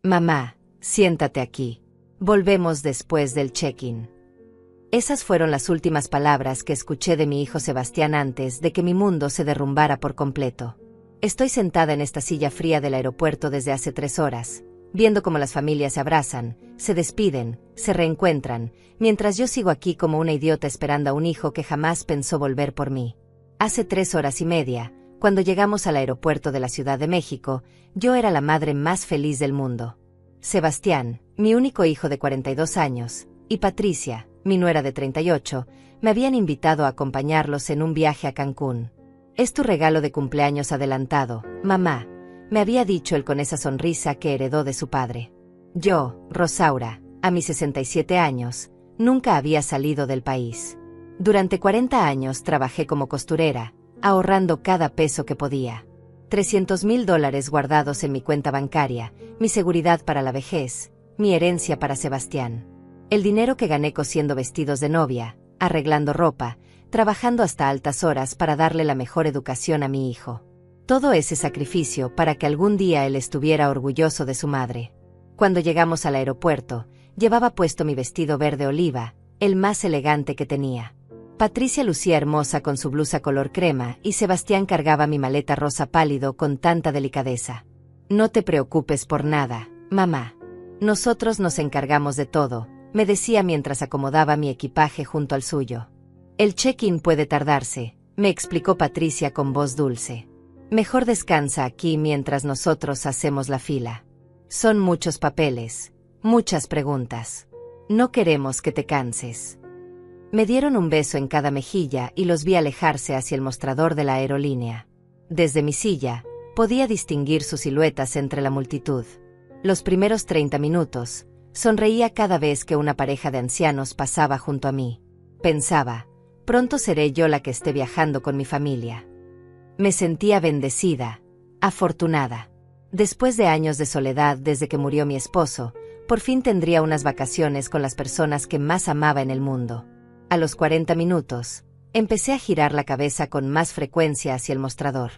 Mamá, siéntate aquí. Volvemos después del check-in. Esas fueron las últimas palabras que escuché de mi hijo Sebastián antes de que mi mundo se derrumbara por completo. Estoy sentada en esta silla fría del aeropuerto desde hace 3 horas, viendo cómo las familias se abrazan, se despiden, se reencuentran, mientras yo sigo aquí como una idiota esperando a un hijo que jamás pensó volver por mí. Hace 3 horas y media, cuando llegamos al aeropuerto de la Ciudad de México, yo era la madre más feliz del mundo. Sebastián, mi único hijo de 42 años, y Patricia, mi nuera de 38, me habían invitado a acompañarlos en un viaje a Cancún. «Es tu regalo de cumpleaños adelantado, mamá», me había dicho él con esa sonrisa que heredó de su padre. Yo, Rosaura, a mis 67 años, nunca había salido del país. Durante 40 años trabajé como costurera, ahorrando cada peso que podía. $300,000 guardados en mi cuenta bancaria, mi seguridad para la vejez, mi herencia para Sebastián. El dinero que gané cosiendo vestidos de novia, arreglando ropa, trabajando hasta altas horas para darle la mejor educación a mi hijo. Todo ese sacrificio para que algún día él estuviera orgulloso de su madre. Cuando llegamos al aeropuerto, llevaba puesto mi vestido verde oliva, el más elegante que tenía. Patricia lucía hermosa con su blusa color crema y Sebastián cargaba mi maleta rosa pálido con tanta delicadeza. «No te preocupes por nada, mamá. Nosotros nos encargamos de todo», me decía mientras acomodaba mi equipaje junto al suyo. «El check-in puede tardarse», me explicó Patricia con voz dulce. «Mejor descansa aquí mientras nosotros hacemos la fila. Son muchos papeles, muchas preguntas. No queremos que te canses». Me dieron un beso en cada mejilla y los vi alejarse hacia el mostrador de la aerolínea. Desde mi silla, podía distinguir sus siluetas entre la multitud. Los primeros 30 minutos, sonreía cada vez que una pareja de ancianos pasaba junto a mí. Pensaba, pronto seré yo la que esté viajando con mi familia. Me sentía bendecida, afortunada. Después de años de soledad desde que murió mi esposo, por fin tendría unas vacaciones con las personas que más amaba en el mundo. A los 40 minutos, empecé a girar la cabeza con más frecuencia hacia el mostrador.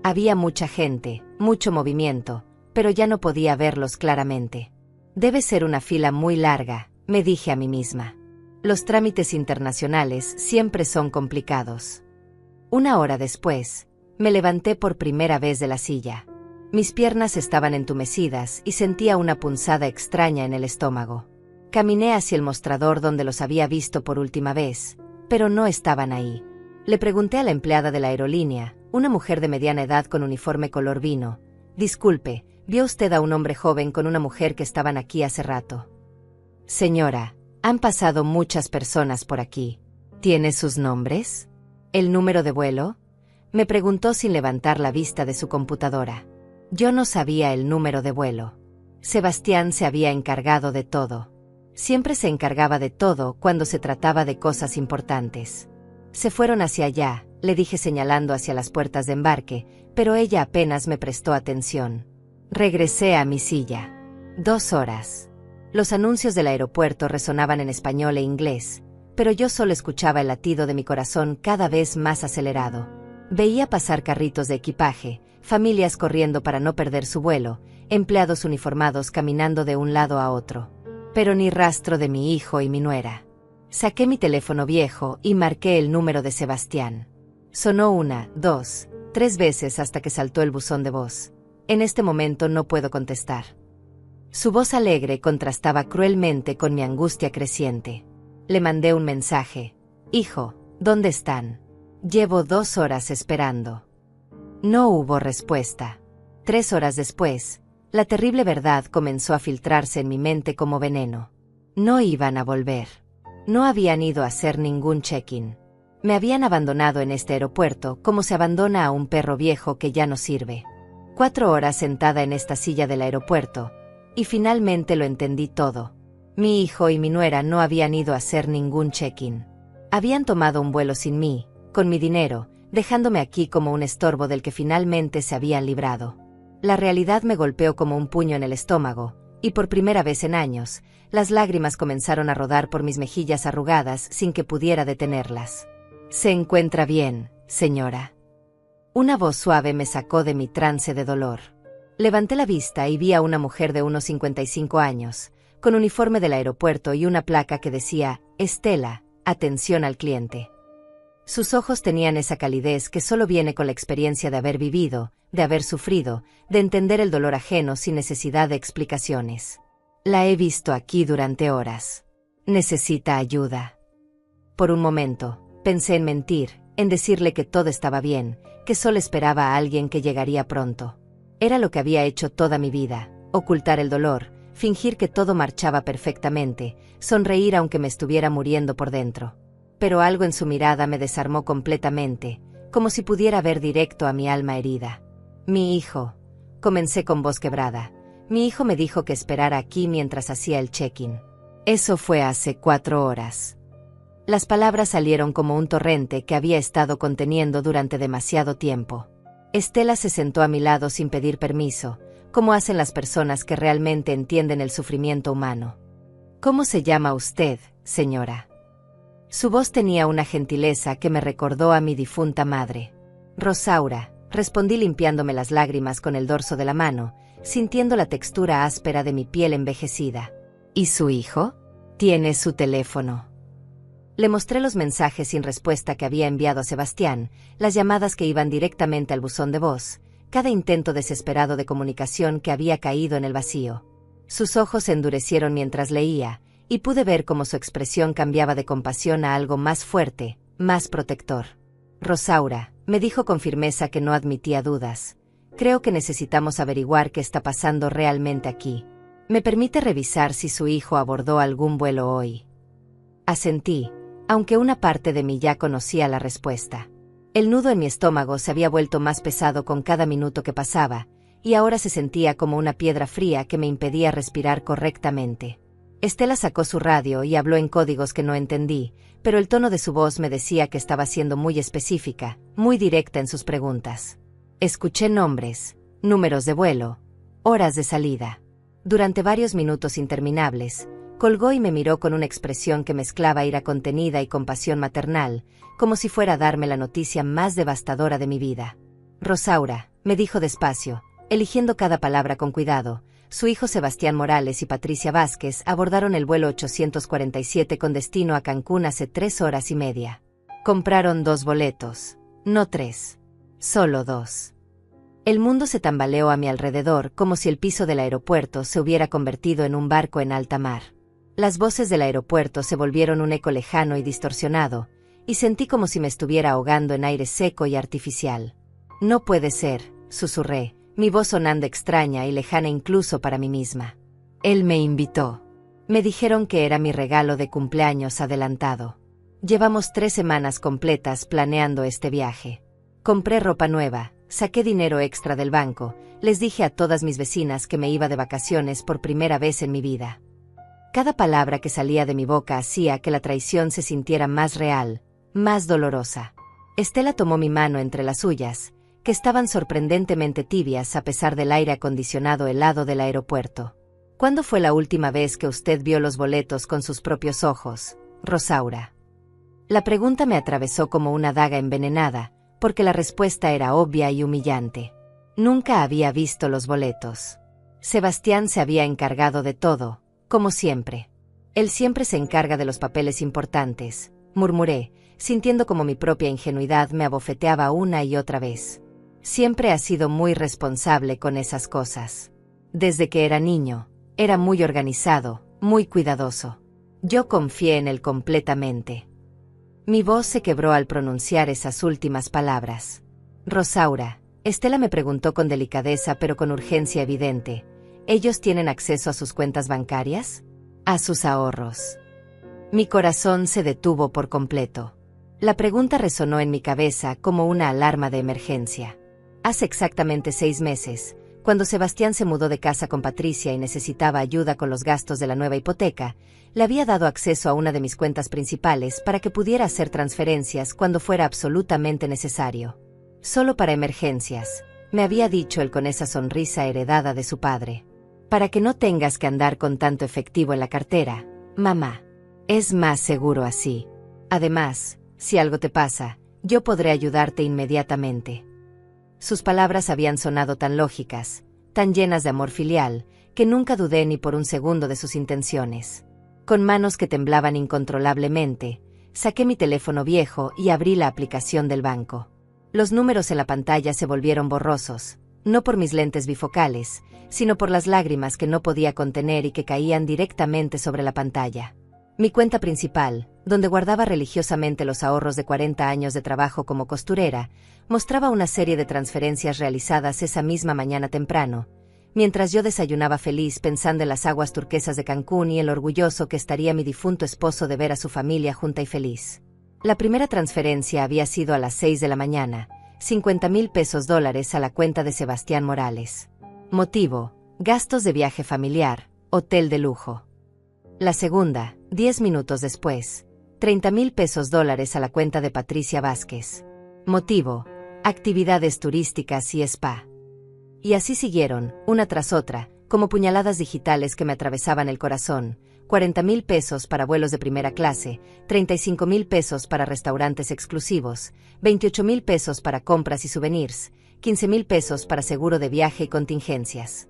Había mucha gente, mucho movimiento, pero ya no podía verlos claramente. «Debe ser una fila muy larga», me dije a mí misma. «Los trámites internacionales siempre son complicados». 1 hora después, me levanté por primera vez de la silla. Mis piernas estaban entumecidas y sentía una punzada extraña en el estómago. Caminé hacia el mostrador donde los había visto por última vez, pero no estaban ahí. Le pregunté a la empleada de la aerolínea, una mujer de mediana edad con uniforme color vino: «Disculpe, ¿vio usted a un hombre joven con una mujer que estaban aquí hace rato?» «Señora, han pasado muchas personas por aquí. ¿Tiene sus nombres? ¿El número de vuelo?», me preguntó sin levantar la vista de su computadora. Yo no sabía el número de vuelo. Sebastián se había encargado de todo. Siempre se encargaba de todo cuando se trataba de cosas importantes. «Se fueron hacia allá», le dije señalando hacia las puertas de embarque, pero ella apenas me prestó atención. Regresé a mi silla. 2 horas. Los anuncios del aeropuerto resonaban en español e inglés, pero yo solo escuchaba el latido de mi corazón cada vez más acelerado. Veía pasar carritos de equipaje, familias corriendo para no perder su vuelo, empleados uniformados caminando de un lado a otro. Pero ni rastro de mi hijo y mi nuera. Saqué mi teléfono viejo y marqué el número de Sebastián. Sonó 1, 2, 3 veces hasta que saltó el buzón de voz. «En este momento no puedo contestar». Su voz alegre contrastaba cruelmente con mi angustia creciente. Le mandé un mensaje: «Hijo, ¿dónde están? Llevo 2 horas esperando». No hubo respuesta. 3 horas después, la terrible verdad comenzó a filtrarse en mi mente como veneno. No iban a volver. No habían ido a hacer ningún check-in. Me habían abandonado en este aeropuerto como se abandona a un perro viejo que ya no sirve. 4 horas sentada en esta silla del aeropuerto, y finalmente lo entendí todo. Mi hijo y mi nuera no habían ido a hacer ningún check-in. Habían tomado un vuelo sin mí, con mi dinero, dejándome aquí como un estorbo del que finalmente se habían librado. La realidad me golpeó como un puño en el estómago, y por primera vez en años, las lágrimas comenzaron a rodar por mis mejillas arrugadas sin que pudiera detenerlas. «¿Se encuentra bien, señora?». Una voz suave me sacó de mi trance de dolor. Levanté la vista y vi a una mujer de unos 55 años, con uniforme del aeropuerto y una placa que decía, Estela, atención al cliente. Sus ojos tenían esa calidez que solo viene con la experiencia de haber vivido, de haber sufrido, de entender el dolor ajeno sin necesidad de explicaciones. La he visto aquí durante horas. Necesita ayuda. Por un momento, pensé en mentir, en decirle que todo estaba bien, que solo esperaba a alguien que llegaría pronto. Era lo que había hecho toda mi vida, ocultar el dolor, fingir que todo marchaba perfectamente, sonreír aunque me estuviera muriendo por dentro. Pero algo en su mirada me desarmó completamente, como si pudiera ver directo a mi alma herida. Mi hijo, comencé con voz quebrada. Mi hijo me dijo que esperara aquí mientras hacía el check-in. Eso fue hace 4 horas. Las palabras salieron como un torrente que había estado conteniendo durante demasiado tiempo. Estela se sentó a mi lado sin pedir permiso, como hacen las personas que realmente entienden el sufrimiento humano. ¿Cómo se llama usted, señora? Su voz tenía una gentileza que me recordó a mi difunta madre. Rosaura, respondí limpiándome las lágrimas con el dorso de la mano, sintiendo la textura áspera de mi piel envejecida. ¿Y su hijo? Tiene su teléfono. Le mostré los mensajes sin respuesta que había enviado a Sebastián, las llamadas que iban directamente al buzón de voz, cada intento desesperado de comunicación que había caído en el vacío. Sus ojos se endurecieron mientras leía, y pude ver cómo su expresión cambiaba de compasión a algo más fuerte, más protector. Rosaura, me dijo con firmeza que no admitía dudas. Creo que necesitamos averiguar qué está pasando realmente aquí. ¿Me permite revisar si su hijo abordó algún vuelo hoy? Asentí, aunque una parte de mí ya conocía la respuesta. El nudo en mi estómago se había vuelto más pesado con cada minuto que pasaba, y ahora se sentía como una piedra fría que me impedía respirar correctamente. Estela sacó su radio y habló en códigos que no entendí, pero el tono de su voz me decía que estaba siendo muy específica, muy directa en sus preguntas. Escuché nombres, números de vuelo, horas de salida. Durante varios minutos interminables, colgó y me miró con una expresión que mezclaba ira contenida y compasión maternal, como si fuera a darme la noticia más devastadora de mi vida. Rosaura, me dijo despacio, eligiendo cada palabra con cuidado, su hijo Sebastián Morales y Patricia Vázquez abordaron el vuelo 847 con destino a Cancún hace 3 horas y media. Compraron 2 boletos, no 3, solo 2. El mundo se tambaleó a mi alrededor como si el piso del aeropuerto se hubiera convertido en un barco en alta mar. Las voces del aeropuerto se volvieron un eco lejano y distorsionado, y sentí como si me estuviera ahogando en aire seco y artificial. No puede ser, susurré, mi voz sonando extraña y lejana incluso para mí misma. Él me invitó. Me dijeron que era mi regalo de cumpleaños adelantado. Llevamos 3 semanas completas planeando este viaje. Compré ropa nueva, saqué dinero extra del banco, les dije a todas mis vecinas que me iba de vacaciones por primera vez en mi vida. Cada palabra que salía de mi boca hacía que la traición se sintiera más real, más dolorosa. Estela tomó mi mano entre las suyas, que estaban sorprendentemente tibias a pesar del aire acondicionado helado del aeropuerto. ¿Cuándo fue la última vez que usted vio los boletos con sus propios ojos, Rosaura? La pregunta me atravesó como una daga envenenada, porque la respuesta era obvia y humillante. Nunca había visto los boletos. Sebastián se había encargado de todo, como siempre. Él siempre se encarga de los papeles importantes, murmuré, sintiendo como mi propia ingenuidad me abofeteaba una y otra vez. Siempre ha sido muy responsable con esas cosas. Desde que era niño, era muy organizado, muy cuidadoso. Yo confié en él completamente. Mi voz se quebró al pronunciar esas últimas palabras. Rosaura, Estela me preguntó con delicadeza pero con urgencia evidente. ¿Ellos tienen acceso a sus cuentas bancarias? A sus ahorros. Mi corazón se detuvo por completo. La pregunta resonó en mi cabeza como una alarma de emergencia. Hace exactamente 6 meses, cuando Sebastián se mudó de casa con Patricia y necesitaba ayuda con los gastos de la nueva hipoteca, le había dado acceso a una de mis cuentas principales para que pudiera hacer transferencias cuando fuera absolutamente necesario. Solo para emergencias, me había dicho él con esa sonrisa heredada de su padre. Para que no tengas que andar con tanto efectivo en la cartera, mamá. Es más seguro así. Además, si algo te pasa, yo podré ayudarte inmediatamente. Sus palabras habían sonado tan lógicas, tan llenas de amor filial, que nunca dudé ni por un segundo de sus intenciones. Con manos que temblaban incontrolablemente, saqué mi teléfono viejo y abrí la aplicación del banco. Los números en la pantalla se volvieron borrosos, no por mis lentes bifocales, sino por las lágrimas que no podía contener y que caían directamente sobre la pantalla. Mi cuenta principal, donde guardaba religiosamente los ahorros de 40 años de trabajo como costurera, mostraba una serie de transferencias realizadas esa misma mañana temprano, mientras yo desayunaba feliz pensando en las aguas turquesas de Cancún y en lo orgulloso que estaría mi difunto esposo de ver a su familia junta y feliz. La primera transferencia había sido a las 6 de la mañana, $50,000 a la cuenta de Sebastián Morales. Motivo: gastos de viaje familiar, hotel de lujo. La segunda, 10 minutos después, $30,000 a la cuenta de Patricia Vázquez. Motivo: actividades turísticas y spa. Y así siguieron, una tras otra, como puñaladas digitales que me atravesaban el corazón. $40,000 para vuelos de primera clase, $35,000 para restaurantes exclusivos, $28,000 para compras y souvenirs, $15,000 para seguro de viaje y contingencias.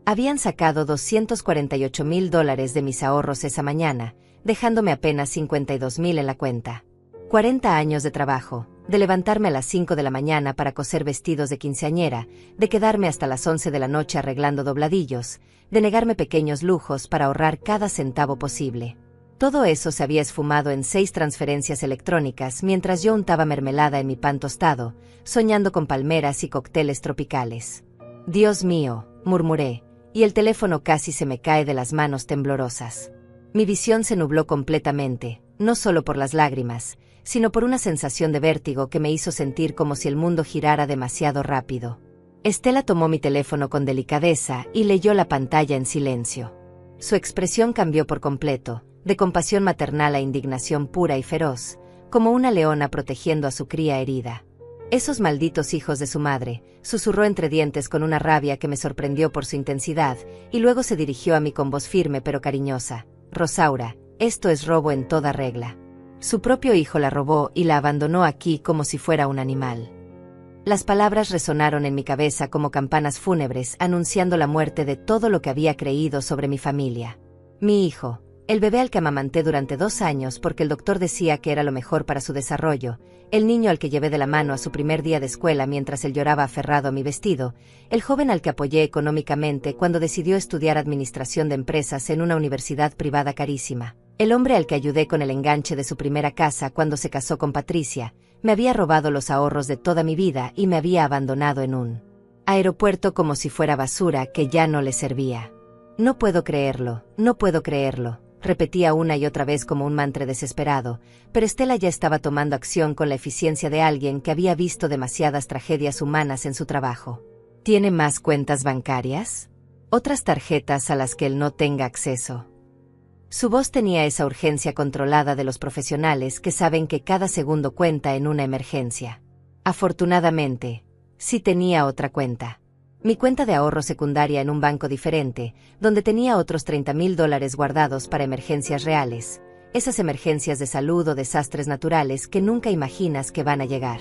Habían sacado $248,000 de mis ahorros esa mañana, dejándome apenas $52,000 en la cuenta. 40 años de trabajo, de levantarme a las 5 de la mañana para coser vestidos de quinceañera, de quedarme hasta las 11 de la noche arreglando dobladillos, de negarme pequeños lujos para ahorrar cada centavo posible. Todo eso se había esfumado en 6 transferencias electrónicas mientras yo untaba mermelada en mi pan tostado, soñando con palmeras y cócteles tropicales. Dios mío, murmuré, y el teléfono casi se me cae de las manos temblorosas. Mi visión se nubló completamente, no solo por las lágrimas, sino por una sensación de vértigo que me hizo sentir como si el mundo girara demasiado rápido. Estela tomó mi teléfono con delicadeza y leyó la pantalla en silencio. Su expresión cambió por completo, de compasión maternal a indignación pura y feroz, como una leona protegiendo a su cría herida. «Esos malditos hijos de su madre», susurró entre dientes con una rabia que me sorprendió por su intensidad, y luego se dirigió a mí con voz firme pero cariñosa. «Rosaura, esto es robo en toda regla. Su propio hijo la robó y la abandonó aquí como si fuera un animal». Las palabras resonaron en mi cabeza como campanas fúnebres anunciando la muerte de todo lo que había creído sobre mi familia. Mi hijo, el bebé al que amamanté durante 2 años porque el doctor decía que era lo mejor para su desarrollo, el niño al que llevé de la mano a su primer día de escuela mientras él lloraba aferrado a mi vestido, el joven al que apoyé económicamente cuando decidió estudiar administración de empresas en una universidad privada carísima, el hombre al que ayudé con el enganche de su primera casa cuando se casó con Patricia, me había robado los ahorros de toda mi vida y me había abandonado en un aeropuerto como si fuera basura que ya no le servía. No puedo creerlo, no puedo creerlo, repetía una y otra vez como un mantra desesperado, pero Estela ya estaba tomando acción con la eficiencia de alguien que había visto demasiadas tragedias humanas en su trabajo. ¿Tiene más cuentas bancarias? ¿Otras tarjetas a las que él no tenga acceso? Su voz tenía esa urgencia controlada de los profesionales que saben que cada segundo cuenta en una emergencia. Afortunadamente, sí tenía otra cuenta. Mi cuenta de ahorro secundaria en un banco diferente, donde tenía otros $30,000 guardados para emergencias reales, esas emergencias de salud o desastres naturales que nunca imaginas que van a llegar.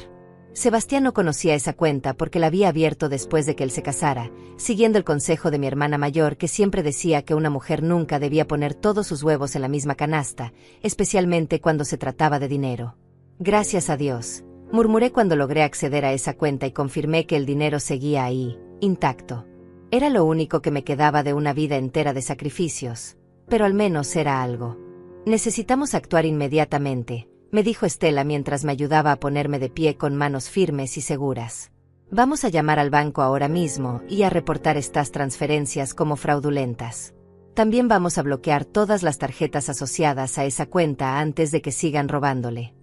Sebastián no conocía esa cuenta porque la había abierto después de que él se casara, siguiendo el consejo de mi hermana mayor que siempre decía que una mujer nunca debía poner todos sus huevos en la misma canasta, especialmente cuando se trataba de dinero. Gracias a Dios, murmuré cuando logré acceder a esa cuenta y confirmé que el dinero seguía ahí, intacto. Era lo único que me quedaba de una vida entera de sacrificios, pero al menos era algo. Necesitamos actuar inmediatamente, me dijo Estela mientras me ayudaba a ponerme de pie con manos firmes y seguras. Vamos a llamar al banco ahora mismo y a reportar estas transferencias como fraudulentas. También vamos a bloquear todas las tarjetas asociadas a esa cuenta antes de que sigan robándole.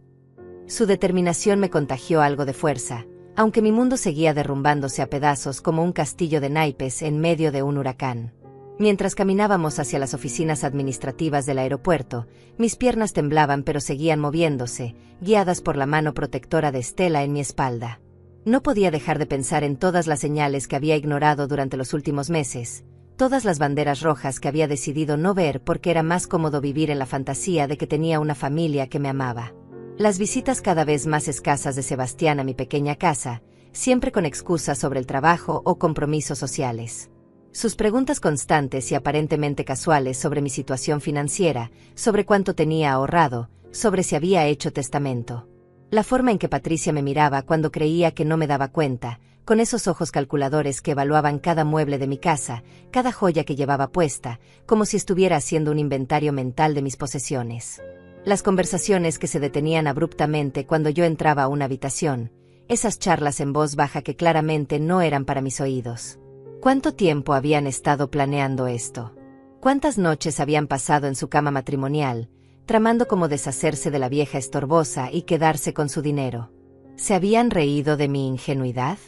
Su determinación me contagió algo de fuerza, aunque mi mundo seguía derrumbándose a pedazos como un castillo de naipes en medio de un huracán. Mientras caminábamos hacia las oficinas administrativas del aeropuerto, mis piernas temblaban pero seguían moviéndose, guiadas por la mano protectora de Estela en mi espalda. No podía dejar de pensar en todas las señales que había ignorado durante los últimos meses, todas las banderas rojas que había decidido no ver porque era más cómodo vivir en la fantasía de que tenía una familia que me amaba. Las visitas cada vez más escasas de Sebastián a mi pequeña casa, siempre con excusas sobre el trabajo o compromisos sociales. Sus preguntas constantes y aparentemente casuales sobre mi situación financiera, sobre cuánto tenía ahorrado, sobre si había hecho testamento. La forma en que Patricia me miraba cuando creía que no me daba cuenta, con esos ojos calculadores que evaluaban cada mueble de mi casa, cada joya que llevaba puesta, como si estuviera haciendo un inventario mental de mis posesiones. Las conversaciones que se detenían abruptamente cuando yo entraba a una habitación, esas charlas en voz baja que claramente no eran para mis oídos. ¿Cuánto tiempo habían estado planeando esto? ¿Cuántas noches habían pasado en su cama matrimonial, tramando cómo deshacerse de la vieja estorbosa y quedarse con su dinero? ¿Se habían reído de mi ingenuidad?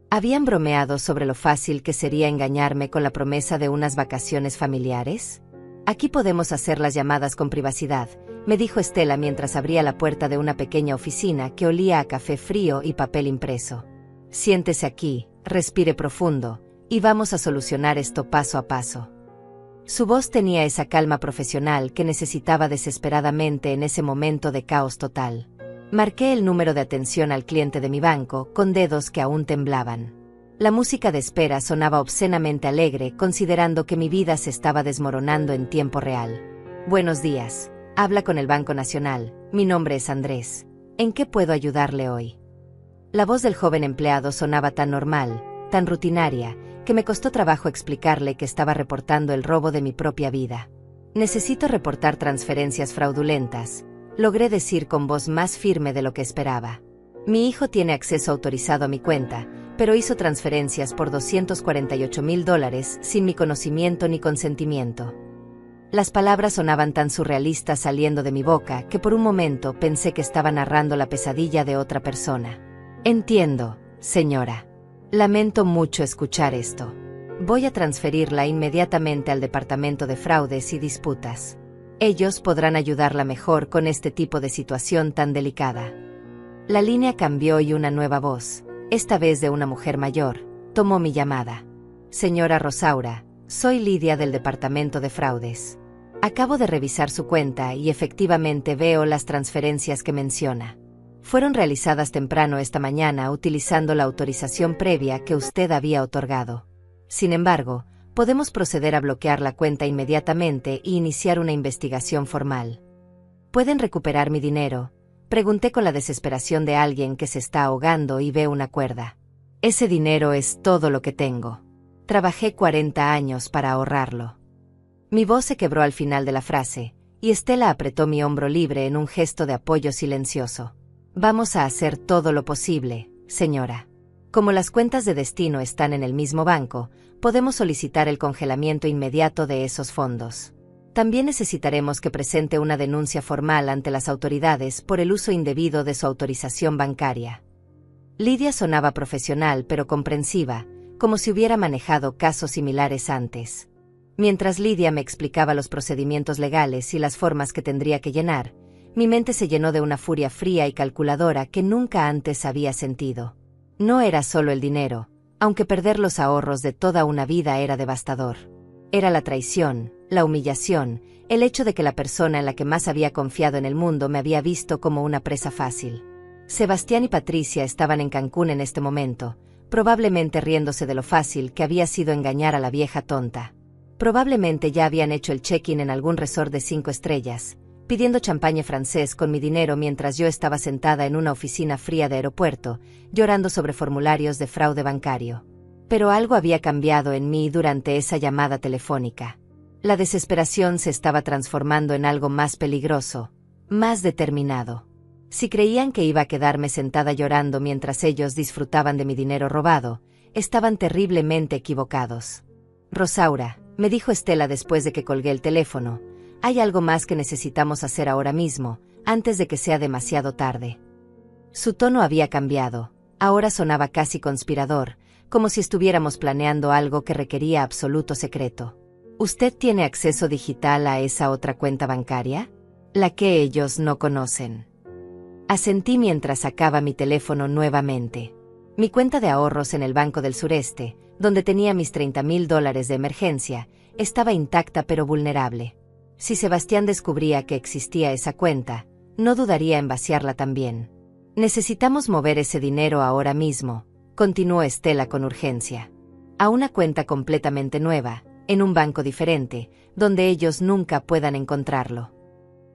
¿Habían bromeado sobre lo fácil que sería engañarme con la promesa de unas vacaciones familiares? Aquí podemos hacer las llamadas con privacidad, me dijo Estela mientras abría la puerta de una pequeña oficina que olía a café frío y papel impreso. Siéntese aquí, respire profundo, y vamos a solucionar esto paso a paso. Su voz tenía esa calma profesional que necesitaba desesperadamente en ese momento de caos total. Marqué el número de atención al cliente de mi banco, con dedos que aún temblaban. La música de espera sonaba obscenamente alegre, considerando que mi vida se estaba desmoronando en tiempo real. Buenos días. Habla con el Banco Nacional. Mi nombre es Andrés. ¿En qué puedo ayudarle hoy? La voz del joven empleado sonaba tan normal, tan rutinaria, que me costó trabajo explicarle que estaba reportando el robo de mi propia vida. Necesito reportar transferencias fraudulentas, logré decir con voz más firme de lo que esperaba. Mi hijo tiene acceso autorizado a mi cuenta, pero hizo transferencias por $248,000 sin mi conocimiento ni consentimiento. Las palabras sonaban tan surrealistas saliendo de mi boca que por un momento pensé que estaba narrando la pesadilla de otra persona. Entiendo, señora. Lamento mucho escuchar esto. Voy a transferirla inmediatamente al Departamento de Fraudes y Disputas. Ellos podrán ayudarla mejor con este tipo de situación tan delicada. La línea cambió y una nueva voz, esta vez de una mujer mayor, tomó mi llamada. Señora Rosaura, soy Lidia del Departamento de Fraudes. Acabo de revisar su cuenta y efectivamente veo las transferencias que menciona. Fueron realizadas temprano esta mañana utilizando la autorización previa que usted había otorgado. Sin embargo, podemos proceder a bloquear la cuenta inmediatamente y iniciar una investigación formal. ¿Pueden recuperar mi dinero?, pregunté con la desesperación de alguien que se está ahogando y ve una cuerda. Ese dinero es todo lo que tengo. Trabajé 40 años para ahorrarlo. Mi voz se quebró al final de la frase, y Estela apretó mi hombro libre en un gesto de apoyo silencioso. Vamos a hacer todo lo posible, señora. Como las cuentas de destino están en el mismo banco, podemos solicitar el congelamiento inmediato de esos fondos. También necesitaremos que presente una denuncia formal ante las autoridades por el uso indebido de su autorización bancaria. Lidia sonaba profesional pero comprensiva, como si hubiera manejado casos similares antes. Mientras Lidia me explicaba los procedimientos legales y las formas que tendría que llenar, mi mente se llenó de una furia fría y calculadora que nunca antes había sentido. No era solo el dinero, aunque perder los ahorros de toda una vida era devastador. Era la traición, la humillación, el hecho de que la persona en la que más había confiado en el mundo me había visto como una presa fácil. Sebastián y Patricia estaban en Cancún en este momento, probablemente riéndose de lo fácil que había sido engañar a la vieja tonta. Probablemente ya habían hecho el check-in en algún resort de 5 estrellas, pidiendo champagne francés con mi dinero mientras yo estaba sentada en una oficina fría de aeropuerto, llorando sobre formularios de fraude bancario. Pero algo había cambiado en mí durante esa llamada telefónica. La desesperación se estaba transformando en algo más peligroso, más determinado. Si creían que iba a quedarme sentada llorando mientras ellos disfrutaban de mi dinero robado, estaban terriblemente equivocados. Rosaura, me dijo Estela después de que colgué el teléfono, hay algo más que necesitamos hacer ahora mismo, antes de que sea demasiado tarde. Su tono había cambiado, ahora sonaba casi conspirador, como si estuviéramos planeando algo que requería absoluto secreto. ¿Usted tiene acceso digital a esa otra cuenta bancaria? La que ellos no conocen. Asentí mientras sacaba mi teléfono nuevamente. Mi cuenta de ahorros en el Banco del Sureste, donde tenía mis $30,000 de emergencia, estaba intacta pero vulnerable. Si Sebastián descubría que existía esa cuenta, no dudaría en vaciarla también. Necesitamos mover ese dinero ahora mismo, continuó Estela con urgencia. A una cuenta completamente nueva, en un banco diferente, donde ellos nunca puedan encontrarlo.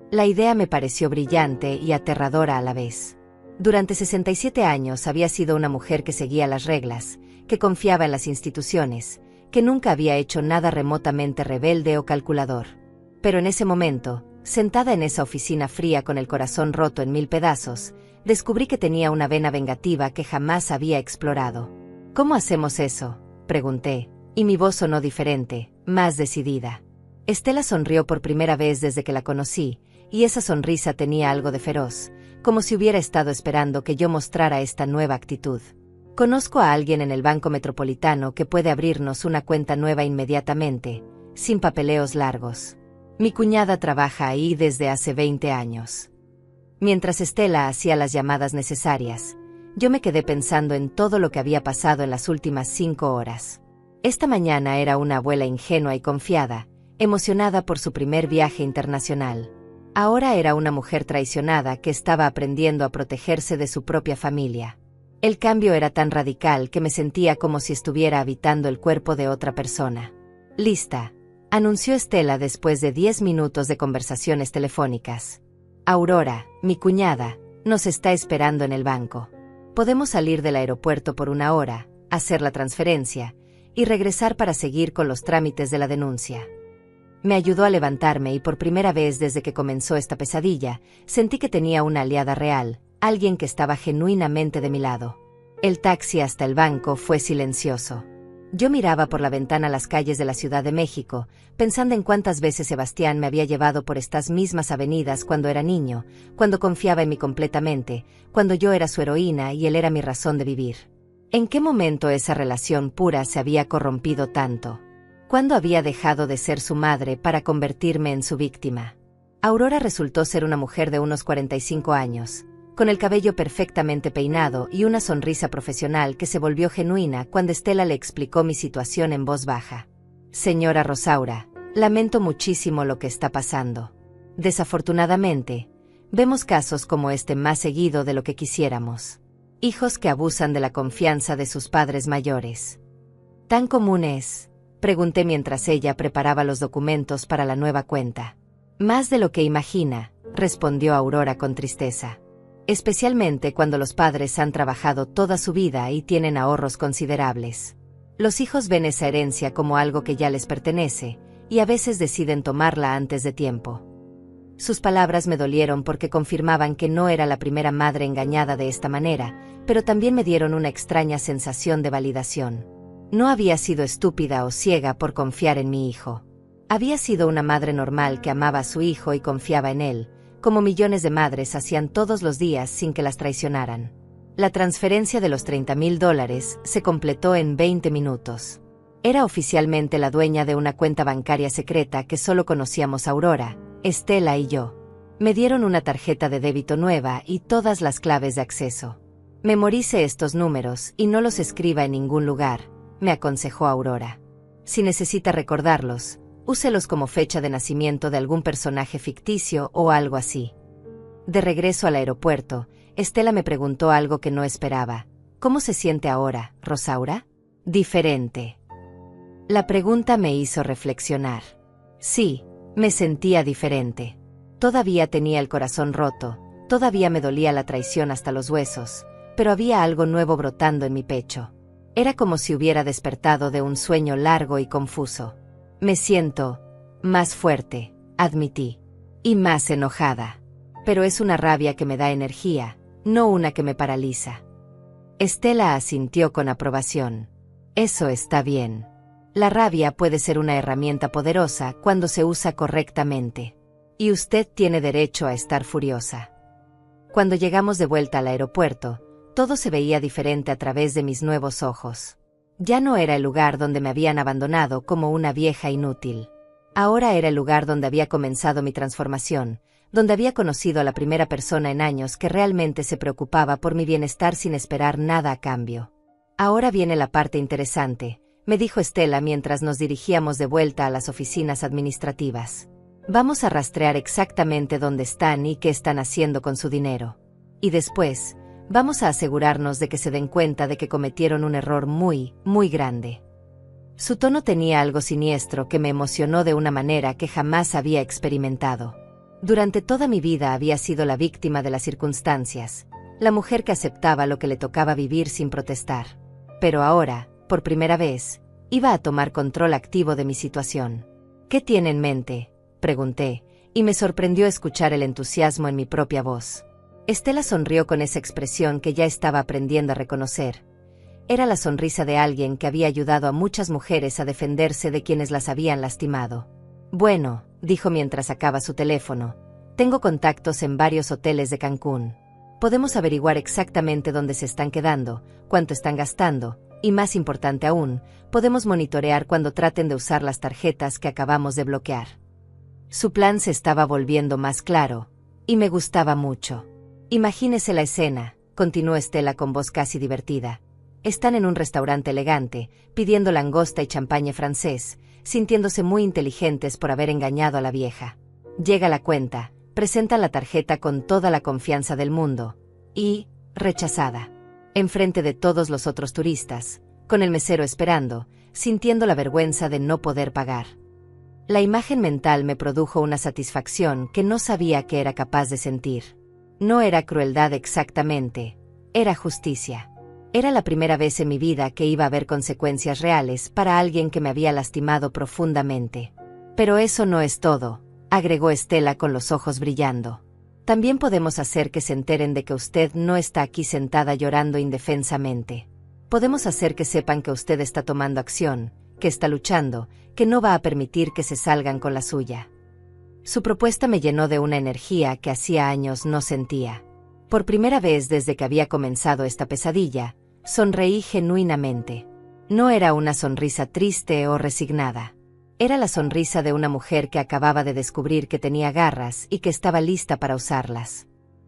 La idea me pareció brillante y aterradora a la vez. Durante 67 años había sido una mujer que seguía las reglas, que confiaba en las instituciones, que nunca había hecho nada remotamente rebelde o calculador. Pero en ese momento, sentada en esa oficina fría con el corazón roto en 1000 pedazos, descubrí que tenía una vena vengativa que jamás había explorado. ¿Cómo hacemos eso?, pregunté, y mi voz sonó diferente, más decidida. Estela sonrió por primera vez desde que la conocí, y esa sonrisa tenía algo de feroz, como si hubiera estado esperando que yo mostrara esta nueva actitud. Conozco a alguien en el Banco Metropolitano que puede abrirnos una cuenta nueva inmediatamente, sin papeleos largos. Mi cuñada trabaja ahí desde hace 20 años. Mientras Estela hacía las llamadas necesarias, yo me quedé pensando en todo lo que había pasado en las últimas 5 horas. Esta mañana era una abuela ingenua y confiada, emocionada por su primer viaje internacional. Ahora era una mujer traicionada que estaba aprendiendo a protegerse de su propia familia. El cambio era tan radical que me sentía como si estuviera habitando el cuerpo de otra persona. «Lista», anunció Estela después de 10 minutos de conversaciones telefónicas. «Aurora, mi cuñada, nos está esperando en el banco. Podemos salir del aeropuerto por 1 hora, hacer la transferencia, y regresar para seguir con los trámites de la denuncia». Me ayudó a levantarme y por primera vez desde que comenzó esta pesadilla, sentí que tenía una aliada real, alguien que estaba genuinamente de mi lado. El taxi hasta el banco fue silencioso. Yo miraba por la ventana las calles de la Ciudad de México, pensando en cuántas veces Sebastián me había llevado por estas mismas avenidas cuando era niño, cuando confiaba en mí completamente, cuando yo era su heroína y él era mi razón de vivir. ¿En qué momento esa relación pura se había corrompido tanto? ¿Cuándo había dejado de ser su madre para convertirme en su víctima? Aurora resultó ser una mujer de unos 45 años, con el cabello perfectamente peinado y una sonrisa profesional que se volvió genuina cuando Estela le explicó mi situación en voz baja. «Señora Rosaura, lamento muchísimo lo que está pasando. Desafortunadamente, vemos casos como este más seguido de lo que quisiéramos. Hijos que abusan de la confianza de sus padres mayores. ¿Tan común es?», pregunté mientras ella preparaba los documentos para la nueva cuenta. «Más de lo que imagina», respondió Aurora con tristeza. «Especialmente cuando los padres han trabajado toda su vida y tienen ahorros considerables. Los hijos ven esa herencia como algo que ya les pertenece, y a veces deciden tomarla antes de tiempo». Sus palabras me dolieron porque confirmaban que no era la primera madre engañada de esta manera, pero también me dieron una extraña sensación de validación. No había sido estúpida o ciega por confiar en mi hijo. Había sido una madre normal que amaba a su hijo y confiaba en él, como millones de madres hacían todos los días sin que las traicionaran. La transferencia de los $30,000 se completó en 20 minutos. Era oficialmente la dueña de una cuenta bancaria secreta que solo conocíamos Aurora, Estela y yo. Me dieron una tarjeta de débito nueva y todas las claves de acceso. «Memorice estos números y no los escriba en ningún lugar», me aconsejó Aurora. «Si necesita recordarlos, úselos como fecha de nacimiento de algún personaje ficticio o algo así». De regreso al aeropuerto, Estela me preguntó algo que no esperaba. «¿Cómo se siente ahora, Rosaura?». «Diferente». La pregunta me hizo reflexionar. Sí, me sentía diferente. Todavía tenía el corazón roto, todavía me dolía la traición hasta los huesos, pero había algo nuevo brotando en mi pecho. Era como si hubiera despertado de un sueño largo y confuso. «Me siento más fuerte», admití, «y más enojada. Pero es una rabia que me da energía, no una que me paraliza». Estela asintió con aprobación. «Eso está bien. La rabia puede ser una herramienta poderosa cuando se usa correctamente. Y usted tiene derecho a estar furiosa». Cuando llegamos de vuelta al aeropuerto, todo se veía diferente a través de mis nuevos ojos. Ya no era el lugar donde me habían abandonado como una vieja inútil. Ahora era el lugar donde había comenzado mi transformación, donde había conocido a la primera persona en años que realmente se preocupaba por mi bienestar sin esperar nada a cambio. «Ahora viene la parte interesante», me dijo Estela mientras nos dirigíamos de vuelta a las oficinas administrativas. «Vamos a rastrear exactamente dónde están y qué están haciendo con su dinero. Y después, Vamos a asegurarnos de que se den cuenta de que cometieron un error muy, muy grande. Su tono tenía algo siniestro que me emocionó de una manera que jamás había experimentado. Durante toda mi vida había sido la víctima de las circunstancias, la mujer que aceptaba lo que le tocaba vivir sin protestar. Pero ahora, por primera vez, iba a tomar control activo de mi situación. ¿Qué tiene en mente?, pregunté, y me sorprendió escuchar el entusiasmo en mi propia voz. Estela sonrió con esa expresión que ya estaba aprendiendo a reconocer. Era la sonrisa de alguien que había ayudado a muchas mujeres a defenderse de quienes las habían lastimado. Bueno, dijo mientras sacaba su teléfono, tengo contactos en varios hoteles de Cancún. Podemos averiguar exactamente dónde se están quedando, cuánto están gastando, y más importante aún, podemos monitorear cuando traten de usar las tarjetas que acabamos de bloquear. Su plan se estaba volviendo más claro, y me gustaba mucho. Imagínese la escena, continuó Estela con voz casi divertida. Están en un restaurante elegante, pidiendo langosta y champagne francés, sintiéndose muy inteligentes por haber engañado a la vieja. Llega la cuenta, presentan la tarjeta con toda la confianza del mundo, y, rechazada. Enfrente de todos los otros turistas, con el mesero esperando, sintiendo la vergüenza de no poder pagar. La imagen mental me produjo una satisfacción que no sabía que era capaz de sentir. No era crueldad exactamente, era justicia. Era la primera vez en mi vida que iba a haber consecuencias reales para alguien que me había lastimado profundamente. Pero eso no es todo, agregó Estela con los ojos brillando. También podemos hacer que se enteren de que usted no está aquí sentada llorando indefensamente. Podemos hacer que sepan que usted está tomando acción, que está luchando, que no va a permitir que se salgan con la suya. Su propuesta me llenó de una energía que hacía años no sentía. Por primera vez desde que había comenzado esta pesadilla, sonreí genuinamente. No era una sonrisa triste o resignada. Era la sonrisa de una mujer que acababa de descubrir que tenía garras y que estaba lista para usarlas.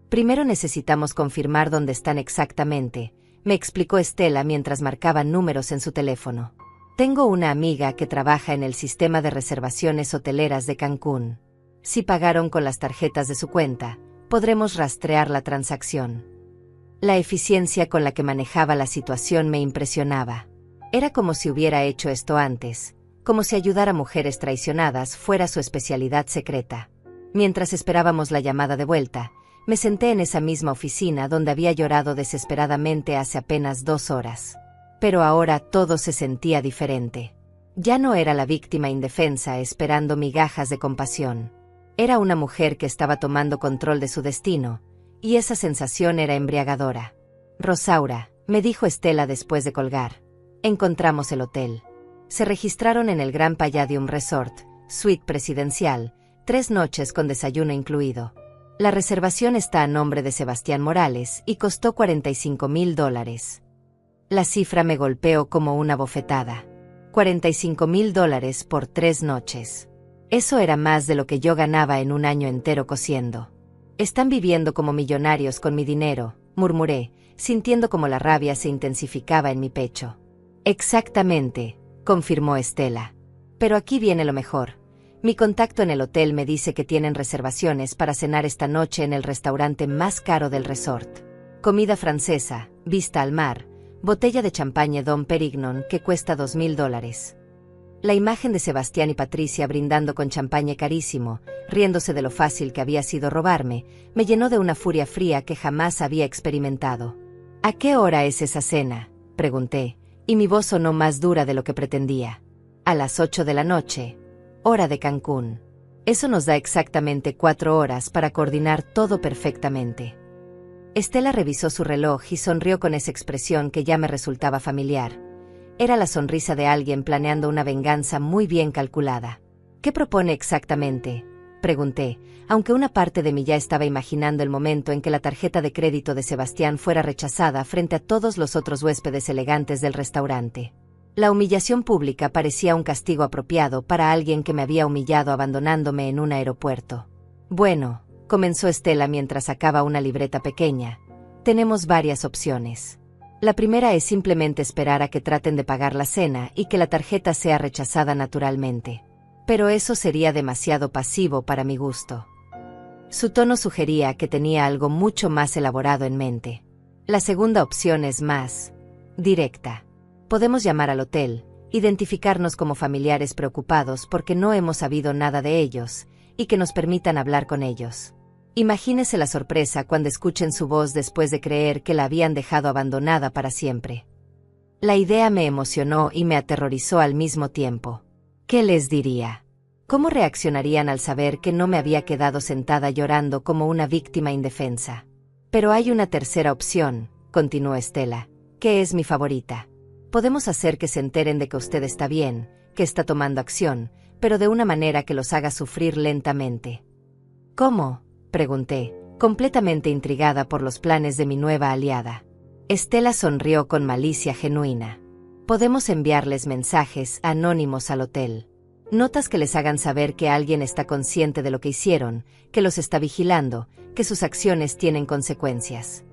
Primero necesitamos confirmar dónde están exactamente, me explicó Estela mientras marcaba números en su teléfono. Tengo una amiga que trabaja en el sistema de reservaciones hoteleras de Cancún. Si pagaron con las tarjetas de su cuenta, podremos rastrear la transacción. La eficiencia con la que manejaba la situación me impresionaba. Era como si hubiera hecho esto antes, como si ayudar a mujeres traicionadas fuera su especialidad secreta. Mientras esperábamos la llamada de vuelta, me senté en esa misma oficina donde había llorado desesperadamente hace apenas 2 horas. Pero ahora todo se sentía diferente. Ya no era la víctima indefensa esperando migajas de compasión. Era una mujer que estaba tomando control de su destino, y esa sensación era embriagadora. Rosaura, me dijo Estela después de colgar. Encontramos el hotel. Se registraron en el Grand Palladium Resort, suite presidencial, 3 noches con desayuno incluido. La reservación está a nombre de Sebastián Morales y costó $45,000. La cifra me golpeó como una bofetada. $45,000 por 3 noches. Eso era más de lo que yo ganaba en un año entero cosiendo. Están viviendo como millonarios con mi dinero, murmuré, sintiendo como la rabia se intensificaba en mi pecho. Exactamente, confirmó Estela. Pero aquí viene lo mejor. Mi contacto en el hotel me dice que tienen reservaciones para cenar esta noche en el restaurante más caro del resort. Comida francesa, vista al mar, botella de champagne Dom Perignon que cuesta $2,000. La imagen de Sebastián y Patricia brindando con champagne carísimo, riéndose de lo fácil que había sido robarme, me llenó de una furia fría que jamás había experimentado. ¿A qué hora es esa cena?, pregunté, y mi voz sonó más dura de lo que pretendía. A las 8 de la noche, hora de Cancún. Eso nos da exactamente 4 horas para coordinar todo perfectamente. Estela revisó su reloj y sonrió con esa expresión que ya me resultaba familiar. Era la sonrisa de alguien planeando una venganza muy bien calculada. ¿Qué propone exactamente?, pregunté, aunque una parte de mí ya estaba imaginando el momento en que la tarjeta de crédito de Sebastián fuera rechazada frente a todos los otros huéspedes elegantes del restaurante. La humillación pública parecía un castigo apropiado para alguien que me había humillado abandonándome en un aeropuerto. Bueno, comenzó Estela mientras sacaba una libreta pequeña. Tenemos varias opciones. La primera es simplemente esperar a que traten de pagar la cena y que la tarjeta sea rechazada naturalmente. Pero eso sería demasiado pasivo para mi gusto. Su tono sugería que tenía algo mucho más elaborado en mente. La segunda opción es más directa. Podemos llamar al hotel, identificarnos como familiares preocupados porque no hemos sabido nada de ellos, y que nos permitan hablar con ellos. Imagínese la sorpresa cuando escuchen su voz después de creer que la habían dejado abandonada para siempre. La idea me emocionó y me aterrorizó al mismo tiempo. ¿Qué les diría? ¿Cómo reaccionarían al saber que no me había quedado sentada llorando como una víctima indefensa? Pero hay una tercera opción, continuó Estela, que es mi favorita. Podemos hacer que se enteren de que usted está bien, que está tomando acción, pero de una manera que los haga sufrir lentamente. ¿Cómo?, pregunté, completamente intrigada por los planes de mi nueva aliada. Estela sonrió con malicia genuina. Podemos enviarles mensajes anónimos al hotel. Notas que les hagan saber que alguien está consciente de lo que hicieron, que los está vigilando, que sus acciones tienen consecuencias.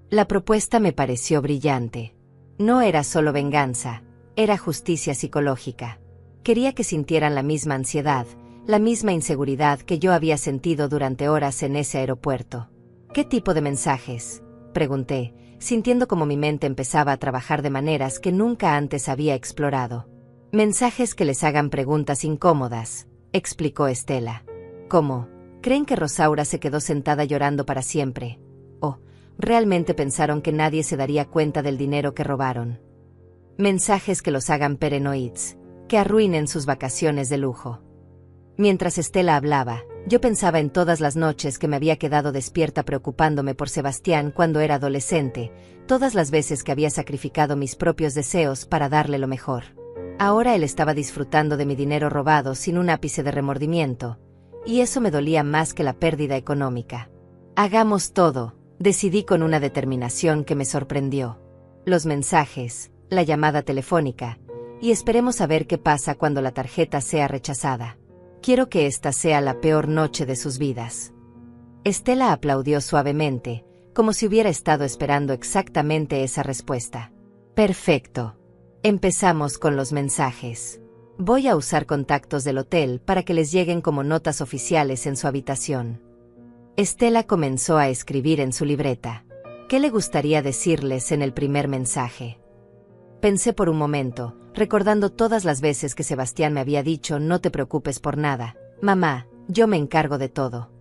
La propuesta me pareció brillante. No era solo venganza, era justicia psicológica. Quería que sintieran la misma ansiedad, la misma inseguridad que yo había sentido durante horas en ese aeropuerto. ¿Qué tipo de mensajes?, pregunté, sintiendo como mi mente empezaba a trabajar de maneras que nunca antes había explorado. Mensajes que les hagan preguntas incómodas, explicó Estela. ¿Cómo? ¿Creen que Rosaura se quedó sentada llorando para siempre? ¿O realmente pensaron que nadie se daría cuenta del dinero que robaron? Mensajes que los hagan paranoids, que arruinen sus vacaciones de lujo. Mientras Estela hablaba, yo pensaba en todas las noches que me había quedado despierta preocupándome por Sebastián cuando era adolescente, todas las veces que había sacrificado mis propios deseos para darle lo mejor. Ahora él estaba disfrutando de mi dinero robado sin un ápice de remordimiento, y eso me dolía más que la pérdida económica. Hagamos todo, decidí con una determinación que me sorprendió. Los mensajes, la llamada telefónica, y esperemos a ver qué pasa cuando la tarjeta sea rechazada. Quiero que esta sea la peor noche de sus vidas. Estela aplaudió suavemente, como si hubiera estado esperando exactamente esa respuesta. Perfecto. Empezamos con los mensajes. Voy a usar contactos del hotel para que les lleguen como notas oficiales en su habitación. Estela comenzó a escribir en su libreta. ¿Qué le gustaría decirles en el primer mensaje? Pensé por un momento, recordando todas las veces que Sebastián me había dicho no te preocupes por nada, mamá, yo me encargo de todo.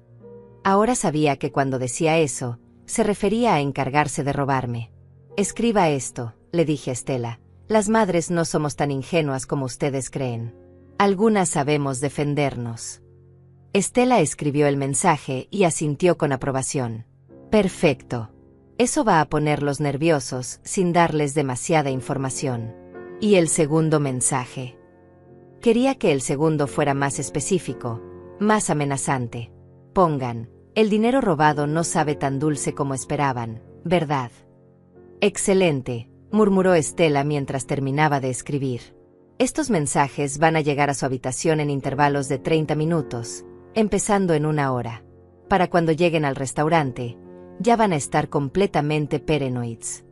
Ahora sabía que cuando decía eso, se refería a encargarse de robarme. Escriba esto, le dije a Estela. Las madres no somos tan ingenuas como ustedes creen. Algunas sabemos defendernos. Estela escribió el mensaje y asintió con aprobación. Perfecto. Eso va a ponerlos nerviosos sin darles demasiada información. ¿Y el segundo mensaje? Quería que el segundo fuera más específico, más amenazante. Pongan, el dinero robado no sabe tan dulce como esperaban, ¿verdad? Excelente, murmuró Estela mientras terminaba de escribir. Estos mensajes van a llegar a su habitación en intervalos de 30 minutos, empezando en 1 hora. Para cuando lleguen al restaurante, ya van a estar completamente paranoids.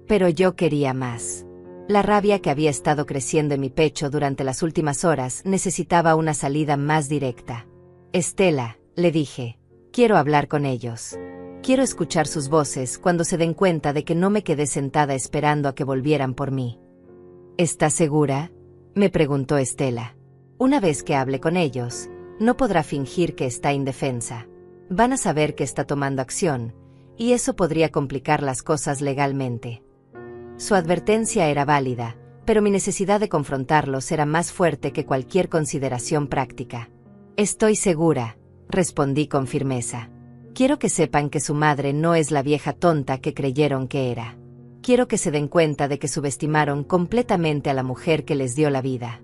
Pero yo quería más. La rabia que había estado creciendo en mi pecho durante las últimas horas necesitaba una salida más directa. Estela, le dije, quiero hablar con ellos. Quiero escuchar sus voces cuando se den cuenta de que no me quedé sentada esperando a que volvieran por mí. ¿Estás segura?, me preguntó Estela. Una vez que hable con ellos, no podrá fingir que está indefensa. Van a saber que está tomando acción, y eso podría complicar las cosas legalmente. Su advertencia era válida, pero mi necesidad de confrontarlos era más fuerte que cualquier consideración práctica. Estoy segura, respondí con firmeza. Quiero que sepan que su madre no es la vieja tonta que creyeron que era. Quiero que se den cuenta de que subestimaron completamente a la mujer que les dio la vida.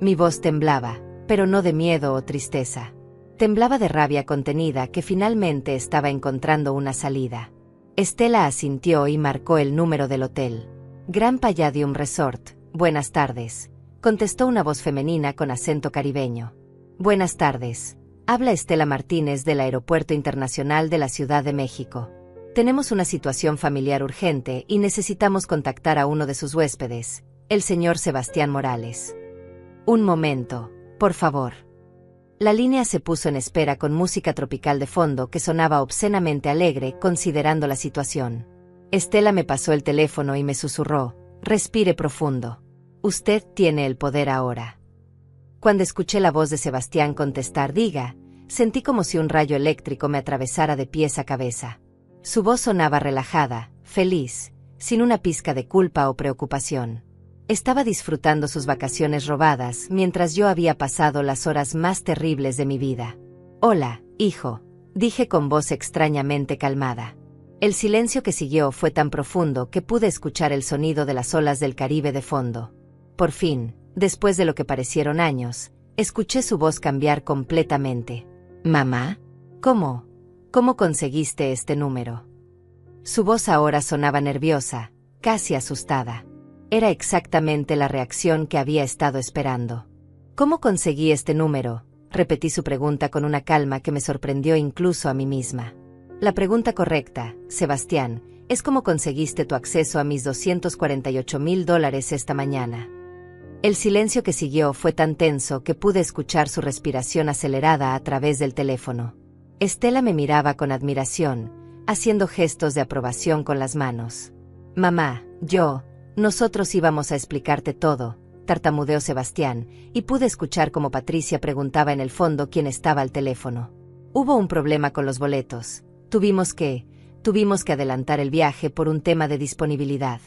Mi voz temblaba, pero no de miedo o tristeza. Temblaba de rabia contenida que finalmente estaba encontrando una salida. Estela asintió y marcó el número del hotel. Grand Palladium Resort, buenas tardes, contestó una voz femenina con acento caribeño. Buenas tardes. Habla Estela Martínez del Aeropuerto Internacional de la Ciudad de México. Tenemos una situación familiar urgente y necesitamos contactar a uno de sus huéspedes, el señor Sebastián Morales. Un momento, por favor. La línea se puso en espera con música tropical de fondo que sonaba obscenamente alegre considerando la situación. Estela me pasó el teléfono y me susurró: respire profundo. Usted tiene el poder ahora. Cuando escuché la voz de Sebastián contestar diga, sentí como si un rayo eléctrico me atravesara de pies a cabeza. Su voz sonaba relajada, feliz, sin una pizca de culpa o preocupación. Estaba disfrutando sus vacaciones robadas mientras yo había pasado las horas más terribles de mi vida. Hola, hijo, dije con voz extrañamente calmada. El silencio que siguió fue tan profundo que pude escuchar el sonido de las olas del Caribe de fondo. Por fin, después de lo que parecieron años, escuché su voz cambiar completamente. ¿Mamá? ¿Cómo? ¿Cómo conseguiste este número? Su voz ahora sonaba nerviosa, casi asustada. Era exactamente la reacción que había estado esperando. ¿Cómo conseguí este número? Repetí su pregunta con una calma que me sorprendió incluso a mí misma. La pregunta correcta, Sebastián, es cómo conseguiste tu acceso a mis $248,000 esta mañana. El silencio que siguió fue tan tenso que pude escuchar su respiración acelerada a través del teléfono. Estela me miraba con admiración, haciendo gestos de aprobación con las manos. Mamá, nosotros íbamos a explicarte todo, tartamudeó Sebastián, y pude escuchar cómo Patricia preguntaba en el fondo quién estaba al teléfono. Hubo un problema con los boletos. Tuvimos que adelantar el viaje por un tema de disponibilidad.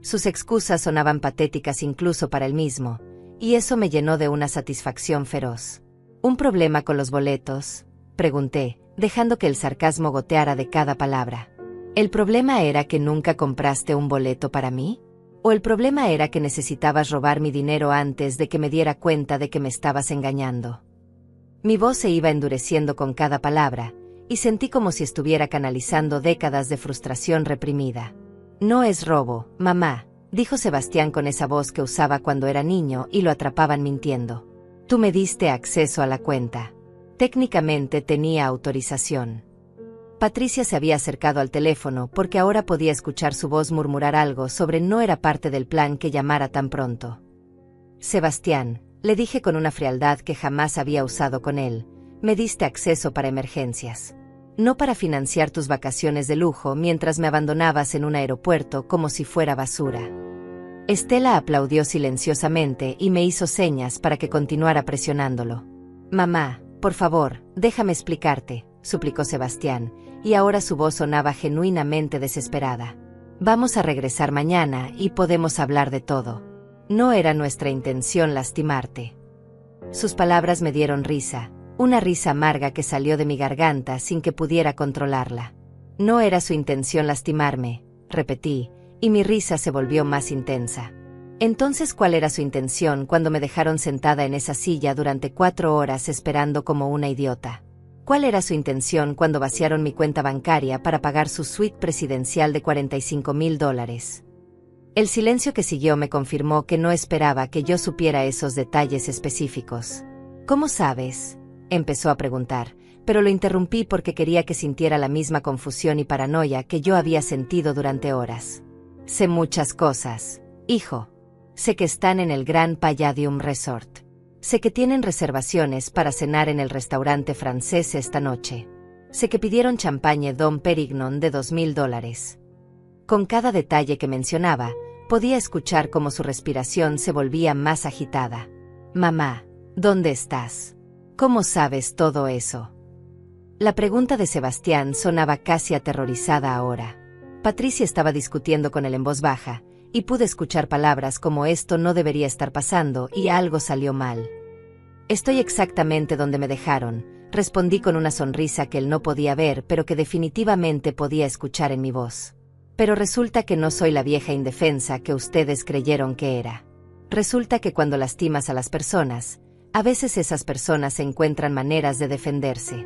Sus excusas sonaban patéticas incluso para él mismo, y eso me llenó de una satisfacción feroz. ¿Un problema con los boletos?, pregunté, dejando que el sarcasmo goteara de cada palabra. ¿El problema era que nunca compraste un boleto para mí? ¿O el problema era que necesitabas robar mi dinero antes de que me diera cuenta de que me estabas engañando? Mi voz se iba endureciendo con cada palabra, y sentí como si estuviera canalizando décadas de frustración reprimida. No es robo, mamá, dijo Sebastián con esa voz que usaba cuando era niño y lo atrapaban mintiendo. Tú me diste acceso a la cuenta. Técnicamente tenía autorización. Patricia se había acercado al teléfono porque ahora podía escuchar su voz murmurar algo sobre no era parte del plan que llamara tan pronto. Sebastián, le dije con una frialdad que jamás había usado con él, me diste acceso para emergencias. No para financiar tus vacaciones de lujo mientras me abandonabas en un aeropuerto como si fuera basura. Estela aplaudió silenciosamente y me hizo señas para que continuara presionándolo. Mamá, por favor, déjame explicarte, suplicó Sebastián, y ahora su voz sonaba genuinamente desesperada. Vamos a regresar mañana y podemos hablar de todo. No era nuestra intención lastimarte. Sus palabras me dieron risa. Una risa amarga que salió de mi garganta sin que pudiera controlarla. No era su intención lastimarme, repetí, y mi risa se volvió más intensa. Entonces, ¿cuál era su intención cuando me dejaron sentada en esa silla durante 4 horas esperando como una idiota? ¿Cuál era su intención cuando vaciaron mi cuenta bancaria para pagar su suite presidencial de $45,000? El silencio que siguió me confirmó que no esperaba que yo supiera esos detalles específicos. ¿Cómo sabes?, empezó a preguntar, pero lo interrumpí porque quería que sintiera la misma confusión y paranoia que yo había sentido durante horas. Sé muchas cosas, hijo. Sé que están en el Grand Palladium Resort. Sé que tienen reservaciones para cenar en el restaurante francés esta noche. Sé que pidieron champagne Dom Pérignon de $2,000. Con cada detalle que mencionaba, podía escuchar cómo su respiración se volvía más agitada. Mamá, ¿dónde estás? ¿Cómo sabes todo eso? La pregunta de Sebastián sonaba casi aterrorizada ahora. Patricia estaba discutiendo con él en voz baja, y pude escuchar palabras como esto no debería estar pasando y algo salió mal. Estoy exactamente donde me dejaron, respondí con una sonrisa que él no podía ver pero que definitivamente podía escuchar en mi voz. Pero resulta que no soy la vieja indefensa que ustedes creyeron que era. Resulta que cuando lastimas a las personas, a veces esas personas encuentran maneras de defenderse.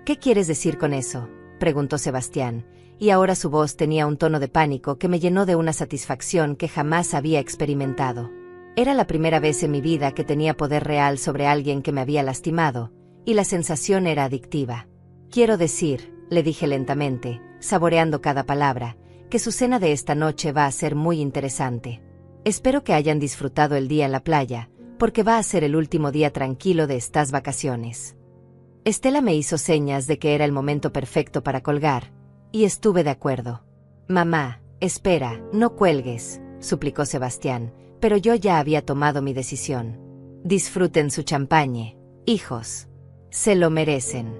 ¿Qué quieres decir con eso?, preguntó Sebastián, y ahora su voz tenía un tono de pánico que me llenó de una satisfacción que jamás había experimentado. Era la primera vez en mi vida que tenía poder real sobre alguien que me había lastimado, y la sensación era adictiva. Quiero decir, le dije lentamente, saboreando cada palabra, que su cena de esta noche va a ser muy interesante. Espero que hayan disfrutado el día en la playa, porque va a ser el último día tranquilo de estas vacaciones. Estela me hizo señas de que era el momento perfecto para colgar, y estuve de acuerdo. Mamá, espera, no cuelgues, suplicó Sebastián, pero yo ya había tomado mi decisión. Disfruten su champagne, hijos. Se lo merecen.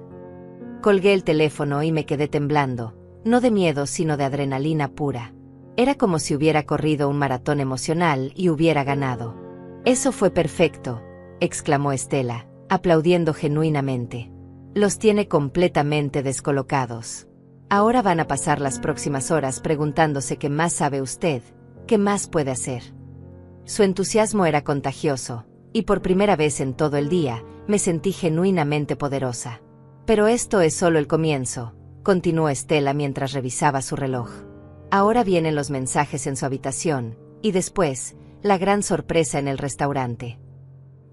Colgué el teléfono y me quedé temblando, no de miedo sino de adrenalina pura. Era como si hubiera corrido un maratón emocional y hubiera ganado. Eso fue perfecto, exclamó Estela, aplaudiendo genuinamente. Los tiene completamente descolocados. Ahora van a pasar las próximas horas preguntándose qué más sabe usted, qué más puede hacer. Su entusiasmo era contagioso, y por primera vez en todo el día, me sentí genuinamente poderosa. Pero esto es solo el comienzo, continuó Estela mientras revisaba su reloj. Ahora vienen los mensajes en su habitación, y después, la gran sorpresa en el restaurante.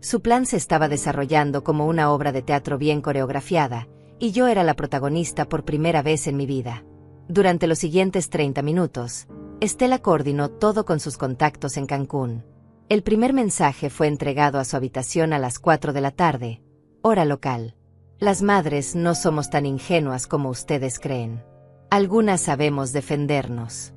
Su plan se estaba desarrollando como una obra de teatro bien coreografiada, y yo era la protagonista por primera vez en mi vida. Durante los siguientes 30 minutos, Estela coordinó todo con sus contactos en Cancún. El primer mensaje fue entregado a su habitación a las 4 de la tarde, hora local. Las madres no somos tan ingenuas como ustedes creen. Algunas sabemos defendernos.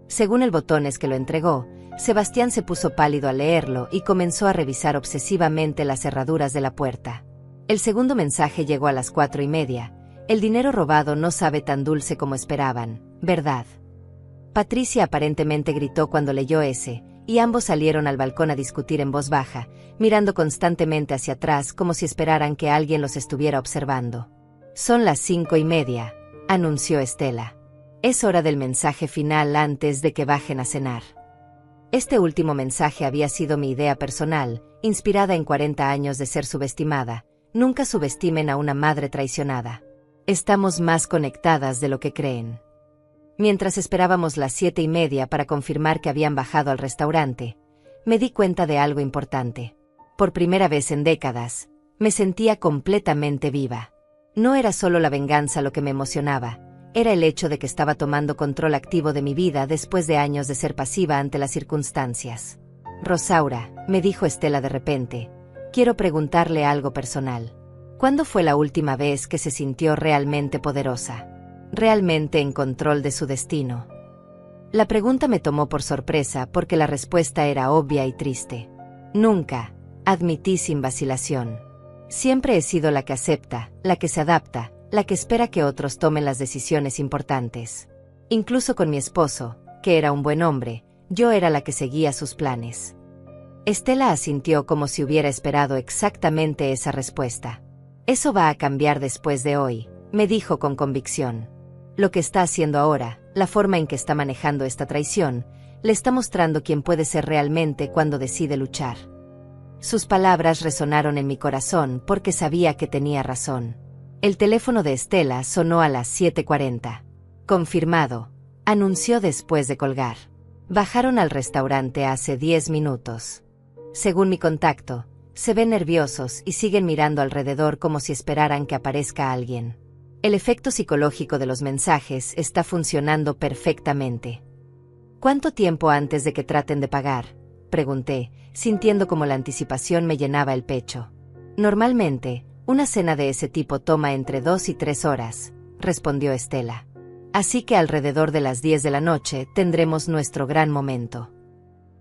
Según el botones que lo entregó, Sebastián se puso pálido al leerlo y comenzó a revisar obsesivamente las cerraduras de la puerta. El segundo mensaje llegó a las 4:30. El dinero robado no sabe tan dulce como esperaban, ¿verdad? Patricia aparentemente gritó cuando leyó ese, y ambos salieron al balcón a discutir en voz baja, mirando constantemente hacia atrás como si esperaran que alguien los estuviera observando. Son las 5:30, anunció Estela. Es hora del mensaje final antes de que bajen a cenar. Este último mensaje había sido mi idea personal, inspirada en 40 años de ser subestimada. Nunca subestimen a una madre traicionada. Estamos más conectadas de lo que creen. Mientras esperábamos las 7:30 para confirmar que habían bajado al restaurante, me di cuenta de algo importante. Por primera vez en décadas, me sentía completamente viva. No era solo la venganza lo que me emocionaba, era el hecho de que estaba tomando control activo de mi vida después de años de ser pasiva ante las circunstancias. Rosaura, me dijo Estela de repente, quiero preguntarle algo personal. ¿Cuándo fue la última vez que se sintió realmente poderosa? Realmente en control de su destino. La pregunta me tomó por sorpresa porque la respuesta era obvia y triste. Nunca, admití sin vacilación. Siempre he sido la que acepta, la que se adapta, la que espera que otros tomen las decisiones importantes. Incluso con mi esposo, que era un buen hombre, yo era la que seguía sus planes. Estela asintió como si hubiera esperado exactamente esa respuesta. Eso va a cambiar después de hoy, me dijo con convicción. Lo que está haciendo ahora, la forma en que está manejando esta traición, le está mostrando quién puede ser realmente cuando decide luchar. Sus palabras resonaron en mi corazón porque sabía que tenía razón. El teléfono de Estela sonó a las 7:40. Confirmado, anunció después de colgar. Bajaron al restaurante hace 10 minutos. Según mi contacto, se ven nerviosos y siguen mirando alrededor como si esperaran que aparezca alguien. El efecto psicológico de los mensajes está funcionando perfectamente. ¿Cuánto tiempo antes de que traten de pagar?, pregunté, sintiendo como la anticipación me llenaba el pecho. Normalmente, una cena de ese tipo toma entre 2 y 3 horas, respondió Estela. Así que alrededor de las 10 de la noche tendremos nuestro gran momento.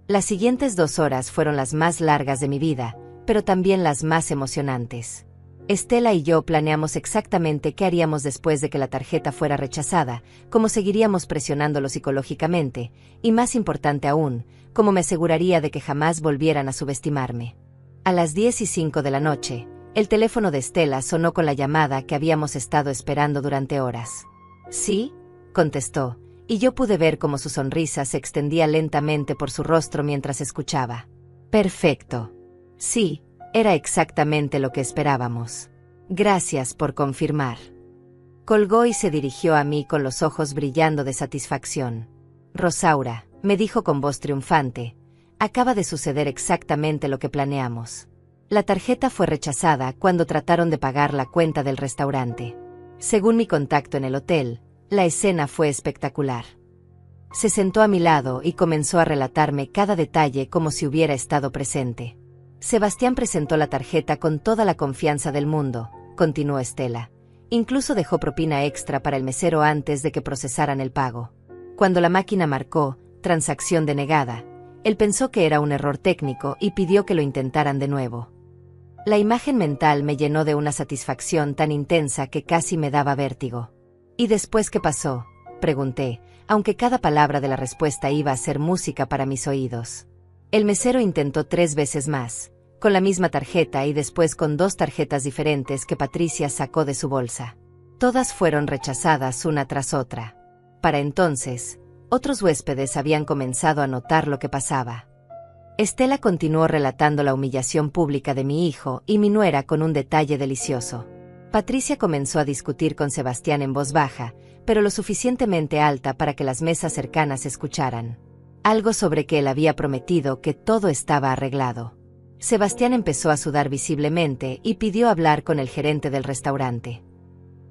Las siguientes 2 horas fueron las más largas de mi vida, pero también las más emocionantes. Estela y yo planeamos exactamente qué haríamos después de que la tarjeta fuera rechazada, cómo seguiríamos presionándolo psicológicamente, y más importante aún, cómo me aseguraría de que jamás volvieran a subestimarme. A las 10:05 de la noche, el teléfono de Estela sonó con la llamada que habíamos estado esperando durante horas. ¿Sí?, contestó, y yo pude ver cómo su sonrisa se extendía lentamente por su rostro mientras escuchaba. Perfecto. Sí, era exactamente lo que esperábamos. Gracias por confirmar. Colgó y se dirigió a mí con los ojos brillando de satisfacción. Rosaura, me dijo con voz triunfante, acaba de suceder exactamente lo que planeamos. La tarjeta fue rechazada cuando trataron de pagar la cuenta del restaurante. Según mi contacto en el hotel, la escena fue espectacular. Se sentó a mi lado y comenzó a relatarme cada detalle como si hubiera estado presente. Sebastián presentó la tarjeta con toda la confianza del mundo, continuó Estela. Incluso dejó propina extra para el mesero antes de que procesaran el pago. Cuando la máquina marcó transacción denegada, él pensó que era un error técnico y pidió que lo intentaran de nuevo. La imagen mental me llenó de una satisfacción tan intensa que casi me daba vértigo. ¿Y después qué pasó?, pregunté, aunque cada palabra de la respuesta iba a ser música para mis oídos. El mesero intentó 3 veces más, con la misma tarjeta y después con 2 tarjetas diferentes que Patricia sacó de su bolsa. Todas fueron rechazadas una tras otra. Para entonces, otros huéspedes habían comenzado a notar lo que pasaba. Estela continuó relatando la humillación pública de mi hijo y mi nuera con un detalle delicioso. Patricia comenzó a discutir con Sebastián en voz baja, pero lo suficientemente alta para que las mesas cercanas escucharan. Algo sobre que él había prometido que todo estaba arreglado. Sebastián empezó a sudar visiblemente y pidió hablar con el gerente del restaurante.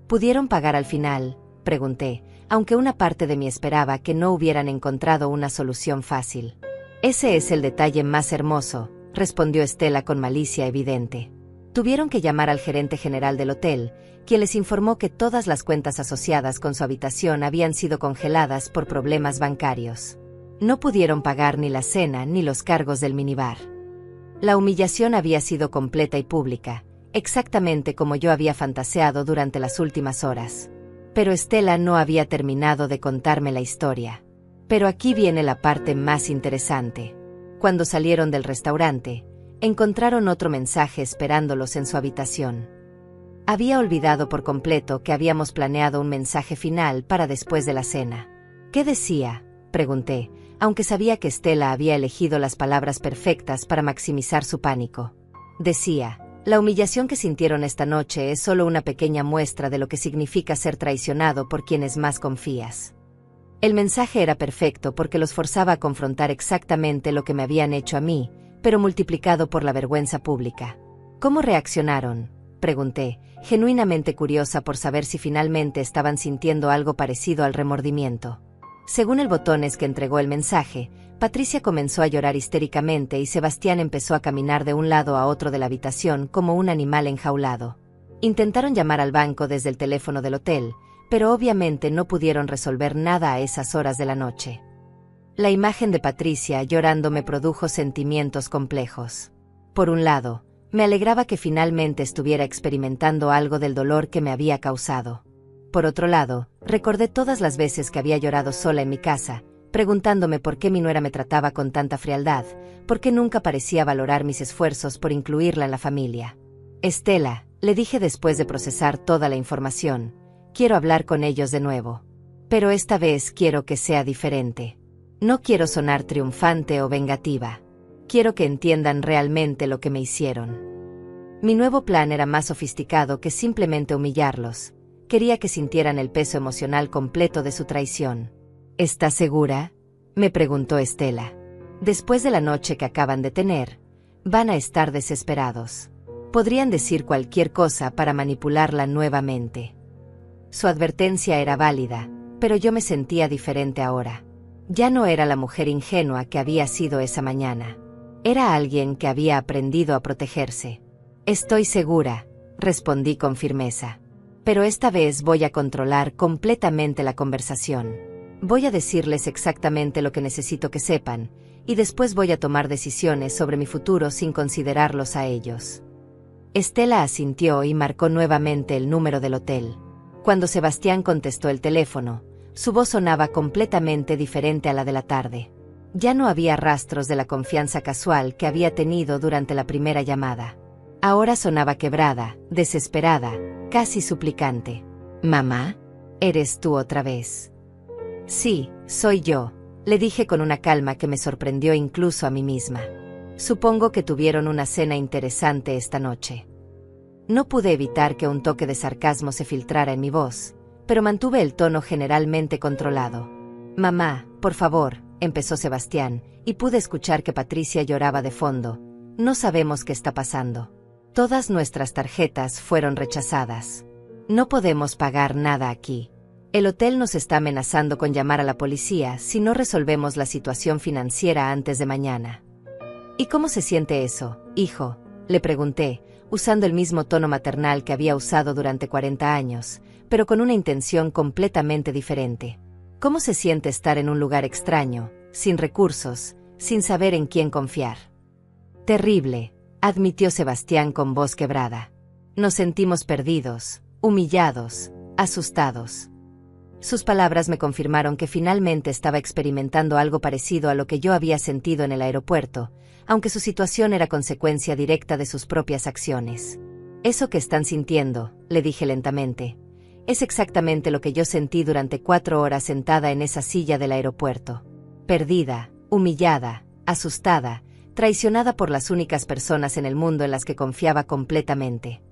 ¿Pudieron pagar al final?, pregunté, aunque una parte de mí esperaba que no hubieran encontrado una solución fácil. Ese es el detalle más hermoso, respondió Estela con malicia evidente. Tuvieron que llamar al gerente general del hotel, quien les informó que todas las cuentas asociadas con su habitación habían sido congeladas por problemas bancarios. No pudieron pagar ni la cena ni los cargos del minibar. La humillación había sido completa y pública, exactamente como yo había fantaseado durante las últimas horas. Pero Estela no había terminado de contarme la historia. Pero aquí viene la parte más interesante. Cuando salieron del restaurante, encontraron otro mensaje esperándolos en su habitación. Había olvidado por completo que habíamos planeado un mensaje final para después de la cena. ¿Qué decía?, pregunté, aunque sabía que Estela había elegido las palabras perfectas para maximizar su pánico. Decía: la humillación que sintieron esta noche es solo una pequeña muestra de lo que significa ser traicionado por quienes más confías. El mensaje era perfecto porque los forzaba a confrontar exactamente lo que me habían hecho a mí, pero multiplicado por la vergüenza pública. ¿Cómo reaccionaron?, pregunté, genuinamente curiosa por saber si finalmente estaban sintiendo algo parecido al remordimiento. Según el botones que entregó el mensaje, Patricia comenzó a llorar histéricamente y Sebastián empezó a caminar de un lado a otro de la habitación como un animal enjaulado. Intentaron llamar al banco desde el teléfono del hotel, pero obviamente no pudieron resolver nada a esas horas de la noche. La imagen de Patricia llorando me produjo sentimientos complejos. Por un lado, me alegraba que finalmente estuviera experimentando algo del dolor que me había causado. Por otro lado, recordé todas las veces que había llorado sola en mi casa, preguntándome por qué mi nuera me trataba con tanta frialdad, por qué nunca parecía valorar mis esfuerzos por incluirla en la familia. Estela, le dije después de procesar toda la información, quiero hablar con ellos de nuevo. Pero esta vez quiero que sea diferente. No quiero sonar triunfante o vengativa. Quiero que entiendan realmente lo que me hicieron. Mi nuevo plan era más sofisticado que simplemente humillarlos. Quería que sintieran el peso emocional completo de su traición. ¿Estás segura?, me preguntó Estela. Después de la noche que acaban de tener, van a estar desesperados. Podrían decir cualquier cosa para manipularla nuevamente. Su advertencia era válida, pero yo me sentía diferente ahora. Ya no era la mujer ingenua que había sido esa mañana. Era alguien que había aprendido a protegerse. Estoy segura, respondí con firmeza. Pero esta vez voy a controlar completamente la conversación. Voy a decirles exactamente lo que necesito que sepan, y después voy a tomar decisiones sobre mi futuro sin considerarlos a ellos. Estela asintió y marcó nuevamente el número del hotel. Cuando Sebastián contestó el teléfono, su voz sonaba completamente diferente a la de la tarde. Ya no había rastros de la confianza casual que había tenido durante la primera llamada. Ahora sonaba quebrada, desesperada, casi suplicante. «¿Mamá? ¿Eres tú otra vez?» «Sí, soy yo», le dije con una calma que me sorprendió incluso a mí misma. «Supongo que tuvieron una cena interesante esta noche». No pude evitar que un toque de sarcasmo se filtrara en mi voz, pero mantuve el tono generalmente controlado. «Mamá, por favor», empezó Sebastián, y pude escuchar que Patricia lloraba de fondo. «No sabemos qué está pasando. Todas nuestras tarjetas fueron rechazadas. No podemos pagar nada aquí. El hotel nos está amenazando con llamar a la policía si no resolvemos la situación financiera antes de mañana». «¿Y cómo se siente eso, hijo?», le pregunté, usando el mismo tono maternal que había usado durante 40 años, pero con una intención completamente diferente. ¿Cómo se siente estar en un lugar extraño, sin recursos, sin saber en quién confiar? Terrible, admitió Sebastián con voz quebrada. Nos sentimos perdidos, humillados, asustados. Sus palabras me confirmaron que finalmente estaba experimentando algo parecido a lo que yo había sentido en el aeropuerto, aunque su situación era consecuencia directa de sus propias acciones. Eso que están sintiendo, le dije lentamente, es exactamente lo que yo sentí durante 4 horas sentada en esa silla del aeropuerto. Perdida, humillada, asustada, traicionada por las únicas personas en el mundo en las que confiaba completamente.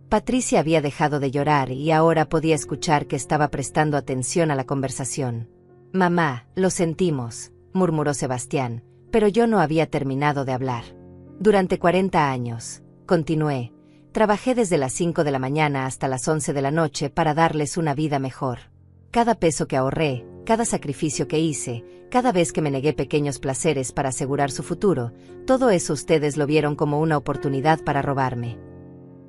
Patricia había dejado de llorar y ahora podía escuchar que estaba prestando atención a la conversación. «Mamá, lo sentimos», murmuró Sebastián, pero yo no había terminado de hablar. «Durante 40 años», continué, «trabajé desde las 5 de la mañana hasta las 11 de la noche para darles una vida mejor. Cada peso que ahorré, cada sacrificio que hice, cada vez que me negué pequeños placeres para asegurar su futuro, todo eso ustedes lo vieron como una oportunidad para robarme».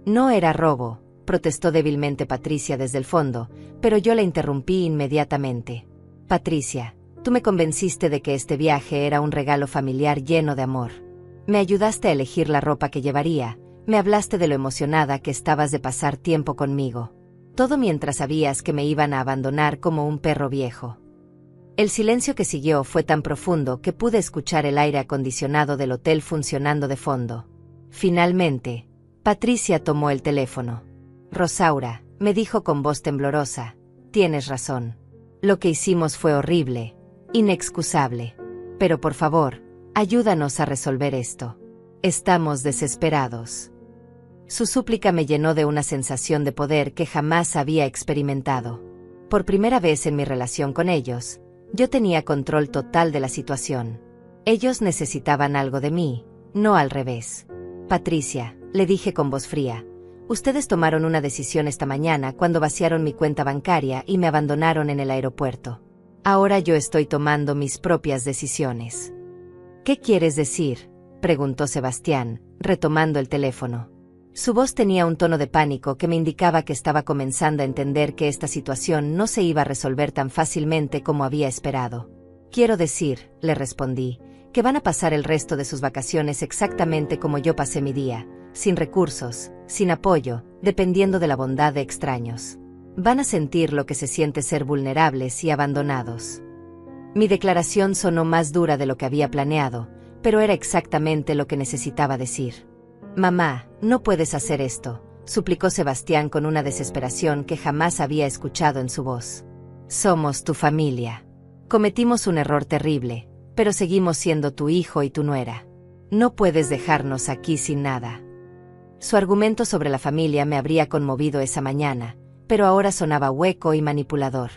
«No era robo», protestó débilmente Patricia desde el fondo, pero yo la interrumpí inmediatamente. «Patricia, tú me convenciste de que este viaje era un regalo familiar lleno de amor. Me ayudaste a elegir la ropa que llevaría, me hablaste de lo emocionada que estabas de pasar tiempo conmigo. Todo mientras sabías que me iban a abandonar como un perro viejo». El silencio que siguió fue tan profundo que pude escuchar el aire acondicionado del hotel funcionando de fondo. Finalmente, Patricia tomó el teléfono. «Rosaura», me dijo con voz temblorosa, «tienes razón. Lo que hicimos fue horrible, inexcusable. Pero por favor, ayúdanos a resolver esto. Estamos desesperados». Su súplica me llenó de una sensación de poder que jamás había experimentado. Por primera vez en mi relación con ellos, yo tenía control total de la situación. Ellos necesitaban algo de mí, no al revés. «Patricia», le dije con voz fría, «ustedes tomaron una decisión esta mañana cuando vaciaron mi cuenta bancaria y me abandonaron en el aeropuerto. Ahora yo estoy tomando mis propias decisiones». «¿Qué quieres decir?», preguntó Sebastián, retomando el teléfono. Su voz tenía un tono de pánico que me indicaba que estaba comenzando a entender que esta situación no se iba a resolver tan fácilmente como había esperado. «Quiero decir», le respondí, «que van a pasar el resto de sus vacaciones exactamente como yo pasé mi día, sin recursos, sin apoyo, dependiendo de la bondad de extraños. Van a sentir lo que se siente ser vulnerables y abandonados». Mi declaración sonó más dura de lo que había planeado, pero era exactamente lo que necesitaba decir. «Mamá, no puedes hacer esto», suplicó Sebastián con una desesperación que jamás había escuchado en su voz. «Somos tu familia. Cometimos un error terrible, pero seguimos siendo tu hijo y tu nuera. No puedes dejarnos aquí sin nada». Su argumento sobre la familia me habría conmovido esa mañana, pero ahora sonaba hueco y manipulador.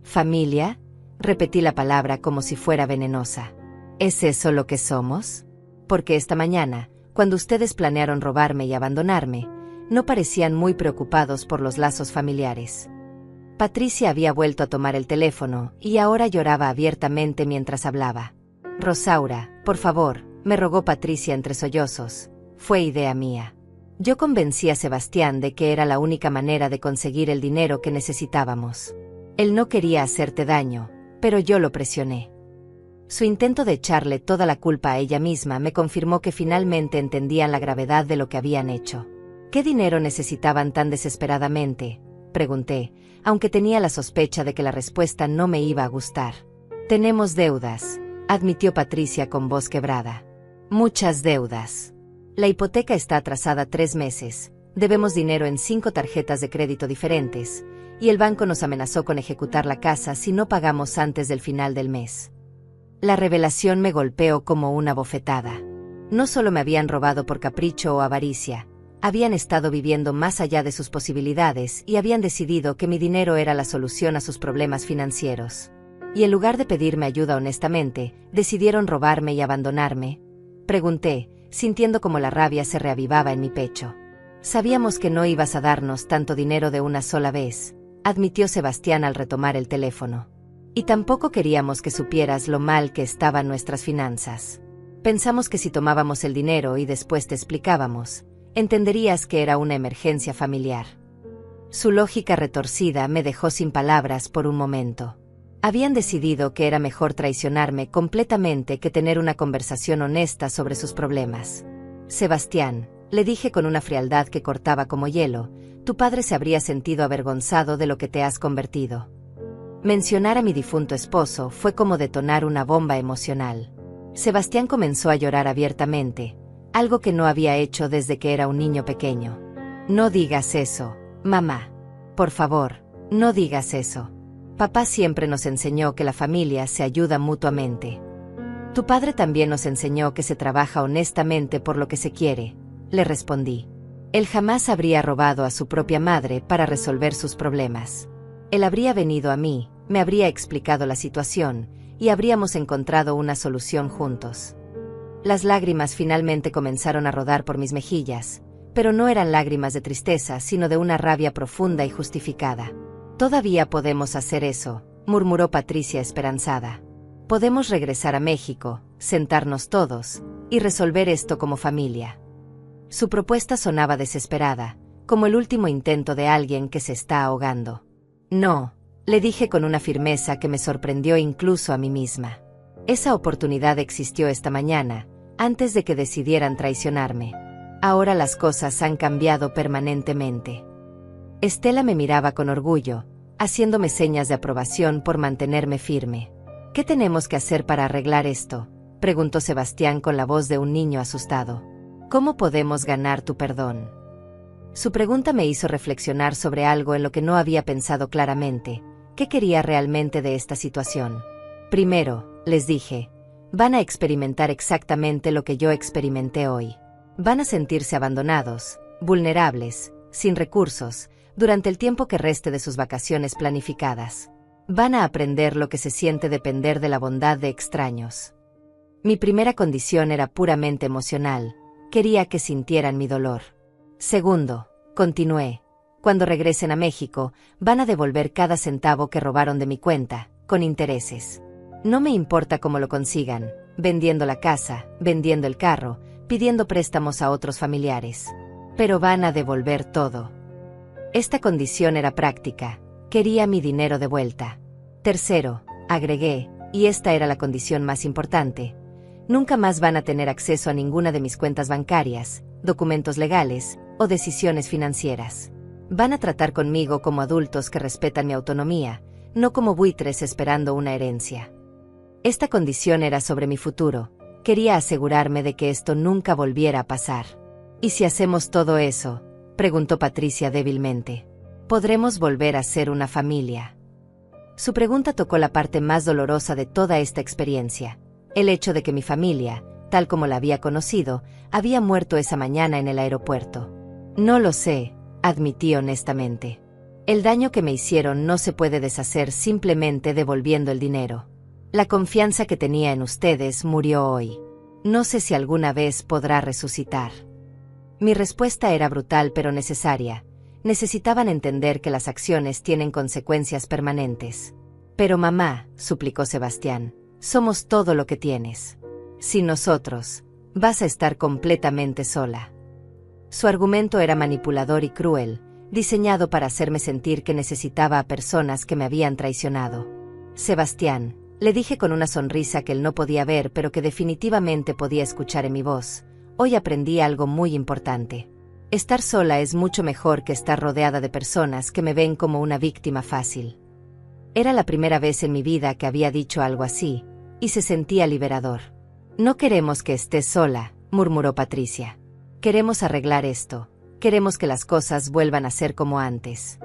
«¿Familia?», repetí la palabra como si fuera venenosa. «¿Es eso lo que somos? Porque esta mañana, cuando ustedes planearon robarme y abandonarme, no parecían muy preocupados por los lazos familiares». Patricia había vuelto a tomar el teléfono y ahora lloraba abiertamente mientras hablaba. «Rosaura, por favor», me rogó Patricia entre sollozos, «fue idea mía. Yo convencí a Sebastián de que era la única manera de conseguir el dinero que necesitábamos. Él no quería hacerte daño, pero yo lo presioné». Su intento de echarle toda la culpa a ella misma me confirmó que finalmente entendían la gravedad de lo que habían hecho. «¿Qué dinero necesitaban tan desesperadamente?», pregunté, aunque tenía la sospecha de que la respuesta no me iba a gustar. «Tenemos deudas», admitió Patricia con voz quebrada. «Muchas deudas. La hipoteca está atrasada 3 meses, debemos dinero en 5 tarjetas de crédito diferentes, y el banco nos amenazó con ejecutar la casa si no pagamos antes del final del mes». La revelación me golpeó como una bofetada. No solo me habían robado por capricho o avaricia, habían estado viviendo más allá de sus posibilidades y habían decidido que mi dinero era la solución a sus problemas financieros. Y en lugar de pedirme ayuda honestamente, decidieron robarme y abandonarme. Pregunté, sintiendo como la rabia se reavivaba en mi pecho. «Sabíamos que no ibas a darnos tanto dinero de una sola vez», admitió Sebastián al retomar el teléfono. «Y tampoco queríamos que supieras lo mal que estaban nuestras finanzas. Pensamos que si tomábamos el dinero y después te explicábamos, entenderías que era una emergencia familiar». Su lógica retorcida me dejó sin palabras por un momento. Habían decidido que era mejor traicionarme completamente que tener una conversación honesta sobre sus problemas. Sebastián, le dije con una frialdad que cortaba como hielo, tu padre se habría sentido avergonzado de lo que te has convertido. Mencionar a mi difunto esposo fue como detonar una bomba emocional. Sebastián comenzó a llorar abiertamente, algo que no había hecho desde que era un niño pequeño. No digas eso, mamá. Por favor, no digas eso. Papá siempre nos enseñó que la familia se ayuda mutuamente. Tu padre también nos enseñó que se trabaja honestamente por lo que se quiere, le respondí. Él jamás habría robado a su propia madre para resolver sus problemas. Él habría venido a mí, me habría explicado la situación, y habríamos encontrado una solución juntos. Las lágrimas finalmente comenzaron a rodar por mis mejillas, pero no eran lágrimas de tristeza, sino de una rabia profunda y justificada. Todavía podemos hacer eso, murmuró Patricia esperanzada. Podemos regresar a México, sentarnos todos, y resolver esto como familia. Su propuesta sonaba desesperada, como el último intento de alguien que se está ahogando. No, le dije con una firmeza que me sorprendió incluso a mí misma. Esa oportunidad existió esta mañana, antes de que decidieran traicionarme. Ahora las cosas han cambiado permanentemente. Estela me miraba con orgullo, haciéndome señas de aprobación por mantenerme firme. ¿Qué tenemos que hacer para arreglar esto?, preguntó Sebastián con la voz de un niño asustado. ¿Cómo podemos ganar tu perdón? Su pregunta me hizo reflexionar sobre algo en lo que no había pensado claramente. ¿Qué quería realmente de esta situación? Primero, les dije, van a experimentar exactamente lo que yo experimenté hoy. Van a sentirse abandonados, vulnerables, sin recursos, durante el tiempo que reste de sus vacaciones planificadas. Van a aprender lo que se siente depender de la bondad de extraños. Mi primera condición era puramente emocional, quería que sintieran mi dolor. Segundo, continué, cuando regresen a México, van a devolver cada centavo que robaron de mi cuenta, con intereses. No me importa cómo lo consigan, vendiendo la casa, vendiendo el carro, pidiendo préstamos a otros familiares. Pero van a devolver todo. Esta condición era práctica, quería mi dinero de vuelta. Tercero, agregué, y esta era la condición más importante, nunca más van a tener acceso a ninguna de mis cuentas bancarias, documentos legales o decisiones financieras. Van a tratar conmigo como adultos que respetan mi autonomía, no como buitres esperando una herencia. Esta condición era sobre mi futuro, quería asegurarme de que esto nunca volviera a pasar. ¿Y si hacemos todo eso?, preguntó Patricia débilmente. ¿Podremos volver a ser una familia? Su pregunta tocó la parte más dolorosa de toda esta experiencia, el hecho de que mi familia, tal como la había conocido, había muerto esa mañana en el aeropuerto. No lo sé, admití honestamente. El daño que me hicieron no se puede deshacer simplemente devolviendo el dinero. La confianza que tenía en ustedes murió hoy. No sé si alguna vez podrá resucitar. Mi respuesta era brutal pero necesaria. Necesitaban entender que las acciones tienen consecuencias permanentes. Pero mamá, suplicó Sebastián, somos todo lo que tienes. Sin nosotros, vas a estar completamente sola. Su argumento era manipulador y cruel, diseñado para hacerme sentir que necesitaba a personas que me habían traicionado. Sebastián, le dije con una sonrisa que él no podía ver pero que definitivamente podía escuchar en mi voz, hoy aprendí algo muy importante. Estar sola es mucho mejor que estar rodeada de personas que me ven como una víctima fácil. Era la primera vez en mi vida que había dicho algo así, y se sentía liberador. No queremos que estés sola, murmuró Patricia. Queremos arreglar esto, queremos que las cosas vuelvan a ser como antes.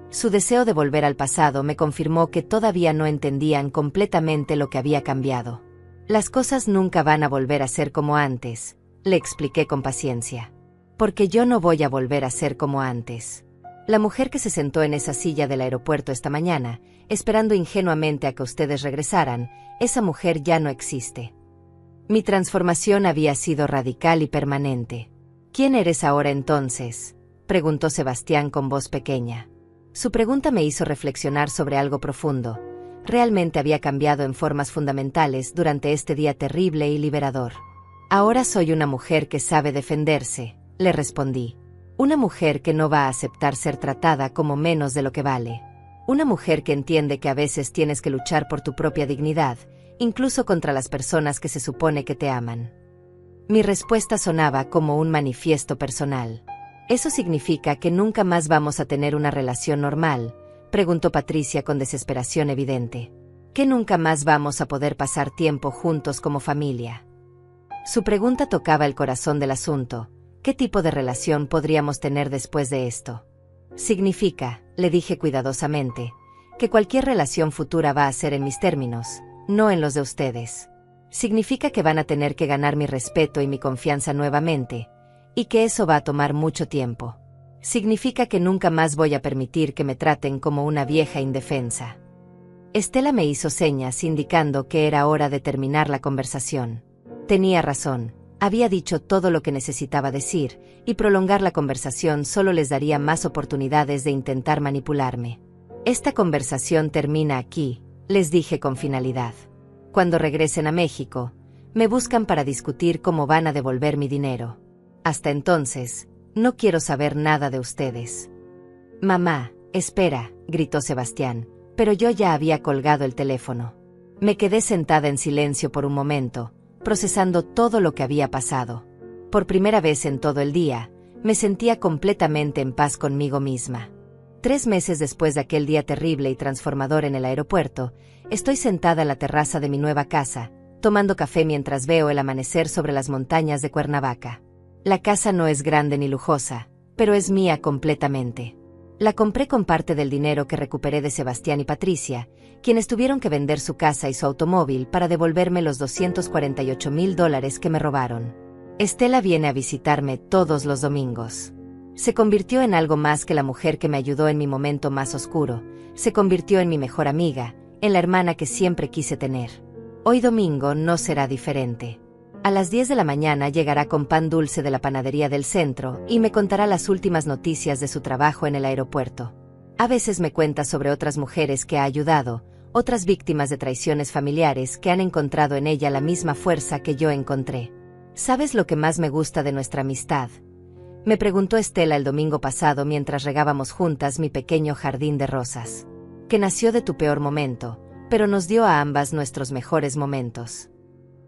Su deseo de volver al pasado me confirmó que todavía no entendían completamente lo que había cambiado. Las cosas nunca van a volver a ser como antes, le expliqué con paciencia. Porque yo no voy a volver a ser como antes. La mujer que se sentó en esa silla del aeropuerto esta mañana, esperando ingenuamente a que ustedes regresaran, esa mujer ya no existe. Mi transformación había sido radical y permanente. ¿Quién eres ahora entonces?, preguntó Sebastián con voz pequeña. Su pregunta me hizo reflexionar sobre algo profundo. Realmente había cambiado en formas fundamentales durante este día terrible y liberador. Ahora soy una mujer que sabe defenderse, le respondí. Una mujer que no va a aceptar ser tratada como menos de lo que vale. Una mujer que entiende que a veces tienes que luchar por tu propia dignidad, incluso contra las personas que se supone que te aman. Mi respuesta sonaba como un manifiesto personal. ¿Eso significa que nunca más vamos a tener una relación normal?, preguntó Patricia con desesperación evidente. ¿Que nunca más vamos a poder pasar tiempo juntos como familia? Su pregunta tocaba el corazón del asunto. ¿Qué tipo de relación podríamos tener después de esto? Significa, le dije cuidadosamente, que cualquier relación futura va a ser en mis términos, no en los de ustedes. Significa que van a tener que ganar mi respeto y mi confianza nuevamente, y que eso va a tomar mucho tiempo. Significa que nunca más voy a permitir que me traten como una vieja indefensa. Estela me hizo señas indicando que era hora de terminar la conversación. Tenía razón, había dicho todo lo que necesitaba decir, y prolongar la conversación solo les daría más oportunidades de intentar manipularme. Esta conversación termina aquí, les dije con finalidad. Cuando regresen a México, me buscan para discutir cómo van a devolver mi dinero. Hasta entonces, no quiero saber nada de ustedes. Mamá, espera, gritó Sebastián, pero yo ya había colgado el teléfono. Me quedé sentada en silencio por un momento, procesando todo lo que había pasado. Por primera vez en todo el día, me sentía completamente en paz conmigo misma. 3 meses después de aquel día terrible y transformador en el aeropuerto, estoy sentada en la terraza de mi nueva casa, tomando café mientras veo el amanecer sobre las montañas de Cuernavaca. La casa no es grande ni lujosa, pero es mía completamente. La compré con parte del dinero que recuperé de Sebastián y Patricia, quienes tuvieron que vender su casa y su automóvil para devolverme los $248,000 que me robaron. Estela viene a visitarme todos los domingos. Se convirtió en algo más que la mujer que me ayudó en mi momento más oscuro, se convirtió en mi mejor amiga, en la hermana que siempre quise tener. Hoy domingo no será diferente. A las 10 de la mañana llegará con pan dulce de la panadería del centro y me contará las últimas noticias de su trabajo en el aeropuerto. A veces me cuenta sobre otras mujeres que ha ayudado, otras víctimas de traiciones familiares que han encontrado en ella la misma fuerza que yo encontré. ¿Sabes lo que más me gusta de nuestra amistad?, me preguntó Estela el domingo pasado mientras regábamos juntas mi pequeño jardín de rosas. Que nació de tu peor momento, pero nos dio a ambas nuestros mejores momentos.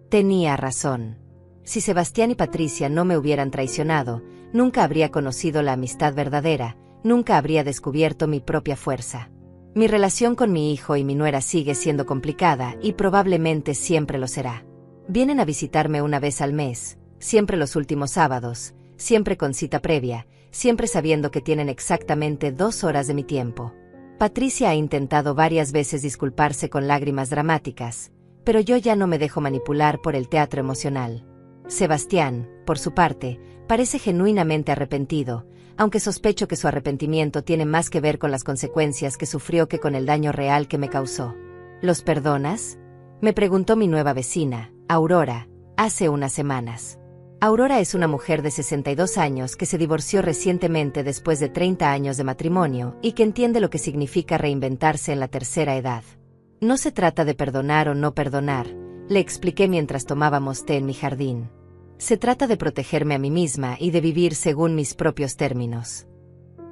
Tenía razón. Si Sebastián y Patricia no me hubieran traicionado, nunca habría conocido la amistad verdadera, nunca habría descubierto mi propia fuerza. Mi relación con mi hijo y mi nuera sigue siendo complicada y probablemente siempre lo será. Vienen a visitarme una vez al mes, siempre los últimos sábados, siempre con cita previa, siempre sabiendo que tienen exactamente 2 horas de mi tiempo. Patricia ha intentado varias veces disculparse con lágrimas dramáticas, pero yo ya no me dejo manipular por el teatro emocional. Sebastián, por su parte, parece genuinamente arrepentido, aunque sospecho que su arrepentimiento tiene más que ver con las consecuencias que sufrió que con el daño real que me causó. ¿Los perdonas?, me preguntó mi nueva vecina, Aurora, hace unas semanas. Aurora es una mujer de 62 años que se divorció recientemente después de 30 años de matrimonio y que entiende lo que significa reinventarse en la tercera edad. No se trata de perdonar o no perdonar, le expliqué mientras tomábamos té en mi jardín. Se trata de protegerme a mí misma y de vivir según mis propios términos.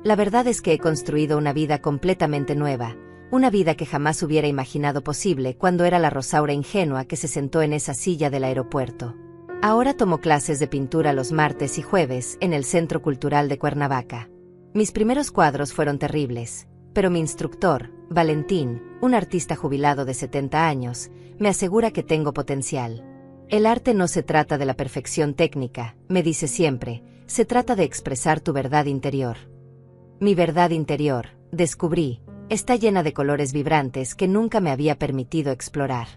La verdad es que he construido una vida completamente nueva, una vida que jamás hubiera imaginado posible cuando era la Rosaura ingenua que se sentó en esa silla del aeropuerto. Ahora tomo clases de pintura los martes y jueves en el Centro Cultural de Cuernavaca. Mis primeros cuadros fueron terribles, pero mi instructor, Valentín, un artista jubilado de 70 años, me asegura que tengo potencial. El arte no se trata de la perfección técnica, me dice siempre, se trata de expresar tu verdad interior. Mi verdad interior, descubrí, está llena de colores vibrantes que nunca me había permitido explorar.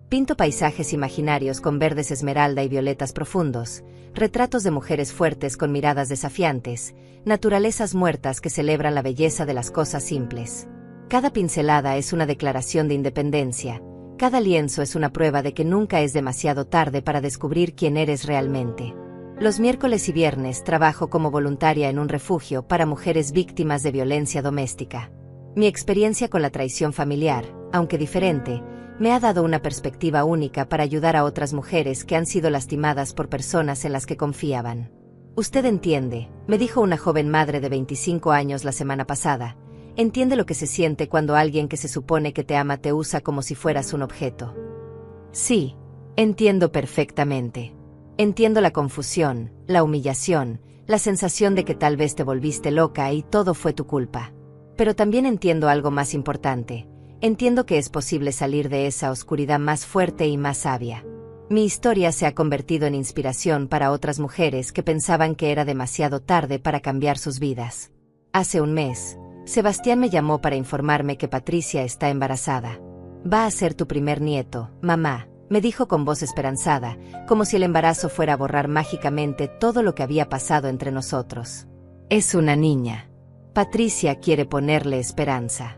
Pinto paisajes imaginarios con verdes esmeralda y violetas profundos, retratos de mujeres fuertes con miradas desafiantes, naturalezas muertas que celebran la belleza de las cosas simples. Cada pincelada es una declaración de independencia, cada lienzo es una prueba de que nunca es demasiado tarde para descubrir quién eres realmente. Los miércoles y viernes trabajo como voluntaria en un refugio para mujeres víctimas de violencia doméstica. Mi experiencia con la traición familiar, aunque diferente, me ha dado una perspectiva única para ayudar a otras mujeres que han sido lastimadas por personas en las que confiaban. Usted entiende, me dijo una joven madre de 25 años la semana pasada, entiende lo que se siente cuando alguien que se supone que te ama te usa como si fueras un objeto. Sí, entiendo perfectamente. Entiendo la confusión, la humillación, la sensación de que tal vez te volviste loca y todo fue tu culpa. Pero también entiendo algo más importante. Entiendo que es posible salir de esa oscuridad más fuerte y más sabia. Mi historia se ha convertido en inspiración para otras mujeres que pensaban que era demasiado tarde para cambiar sus vidas. Hace un mes, Sebastián me llamó para informarme que Patricia está embarazada. Va a ser tu primer nieto, mamá, me dijo con voz esperanzada, como si el embarazo fuera a borrar mágicamente todo lo que había pasado entre nosotros. Es una niña. Patricia quiere ponerle esperanza.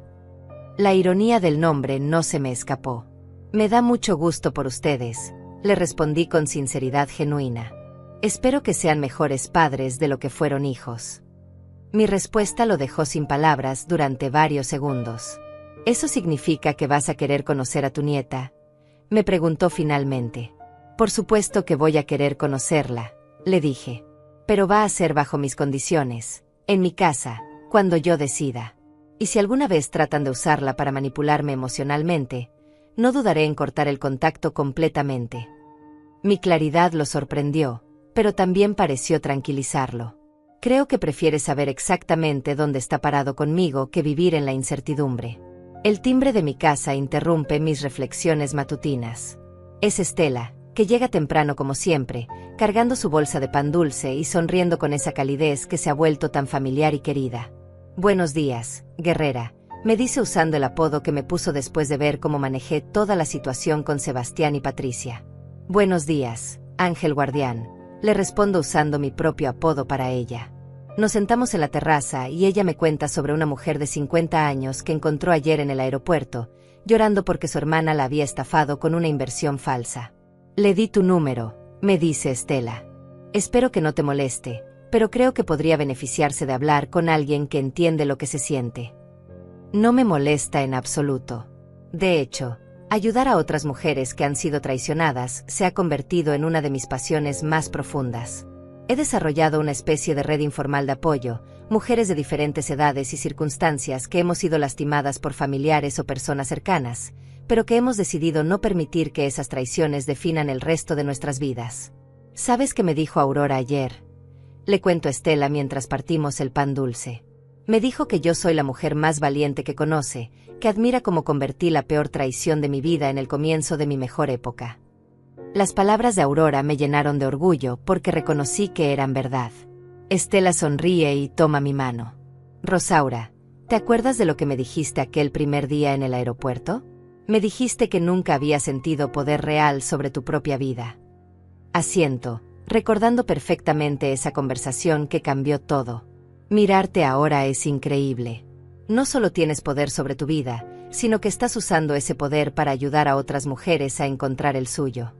La ironía del nombre no se me escapó. Me da mucho gusto por ustedes, le respondí con sinceridad genuina. Espero que sean mejores padres de lo que fueron hijos. Mi respuesta lo dejó sin palabras durante varios segundos. ¿Eso significa que vas a querer conocer a tu nieta?, me preguntó finalmente. Por supuesto que voy a querer conocerla, le dije. Pero va a ser bajo mis condiciones, en mi casa, cuando yo decida. Y si alguna vez tratan de usarla para manipularme emocionalmente, no dudaré en cortar el contacto completamente. Mi claridad lo sorprendió, pero también pareció tranquilizarlo. Creo que prefiere saber exactamente dónde está parado conmigo que vivir en la incertidumbre. El timbre de mi casa interrumpe mis reflexiones matutinas. Es Estela, que llega temprano como siempre, cargando su bolsa de pan dulce y sonriendo con esa calidez que se ha vuelto tan familiar y querida. Buenos días, guerrera, me dice usando el apodo que me puso después de ver cómo manejé toda la situación con Sebastián y Patricia. Buenos días, Ángel Guardián, le respondo usando mi propio apodo para ella. Nos sentamos en la terraza y ella me cuenta sobre una mujer de 50 años que encontró ayer en el aeropuerto, llorando porque su hermana la había estafado con una inversión falsa. Le di tu número, me dice Estela. Espero que no te moleste, pero creo que podría beneficiarse de hablar con alguien que entiende lo que se siente. No me molesta en absoluto. De hecho, ayudar a otras mujeres que han sido traicionadas se ha convertido en una de mis pasiones más profundas. He desarrollado una especie de red informal de apoyo, mujeres de diferentes edades y circunstancias que hemos sido lastimadas por familiares o personas cercanas, pero que hemos decidido no permitir que esas traiciones definan el resto de nuestras vidas. ¿Sabes qué me dijo Aurora ayer? Le cuento a Estela mientras partimos el pan dulce. Me dijo que yo soy la mujer más valiente que conoce, que admira cómo convertí la peor traición de mi vida en el comienzo de mi mejor época. Las palabras de Aurora me llenaron de orgullo porque reconocí que eran verdad. Estela sonríe y toma mi mano. Rosaura, ¿te acuerdas de lo que me dijiste aquel primer día en el aeropuerto? Me dijiste que nunca había sentido poder real sobre tu propia vida. Asiento, recordando perfectamente esa conversación que cambió todo. Mirarte ahora es increíble. No solo tienes poder sobre tu vida, sino que estás usando ese poder para ayudar a otras mujeres a encontrar el suyo.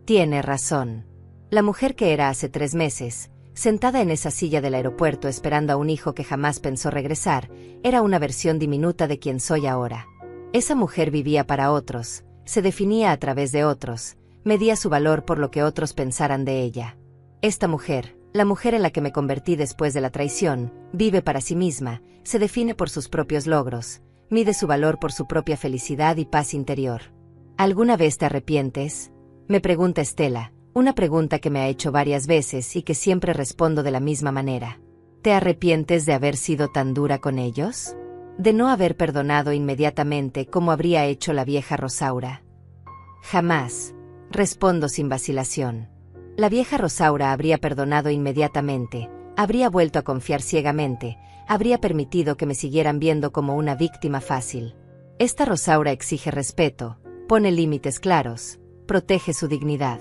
Tiene razón. La mujer que era hace 3 meses, sentada en esa silla del aeropuerto esperando a un hijo que jamás pensó regresar, era una versión diminuta de quien soy ahora. Esa mujer vivía para otros, se definía a través de otros, medía su valor por lo que otros pensaran de ella. Esta mujer, la mujer en la que me convertí después de la traición, vive para sí misma, se define por sus propios logros, mide su valor por su propia felicidad y paz interior. ¿Alguna vez te arrepientes?, me pregunta Estela, una pregunta que me ha hecho varias veces y que siempre respondo de la misma manera. ¿Te arrepientes de haber sido tan dura con ellos? ¿De no haber perdonado inmediatamente como habría hecho la vieja Rosaura? Jamás, respondo sin vacilación. La vieja Rosaura habría perdonado inmediatamente, habría vuelto a confiar ciegamente, habría permitido que me siguieran viendo como una víctima fácil. Esta Rosaura exige respeto, pone límites claros, protege su dignidad.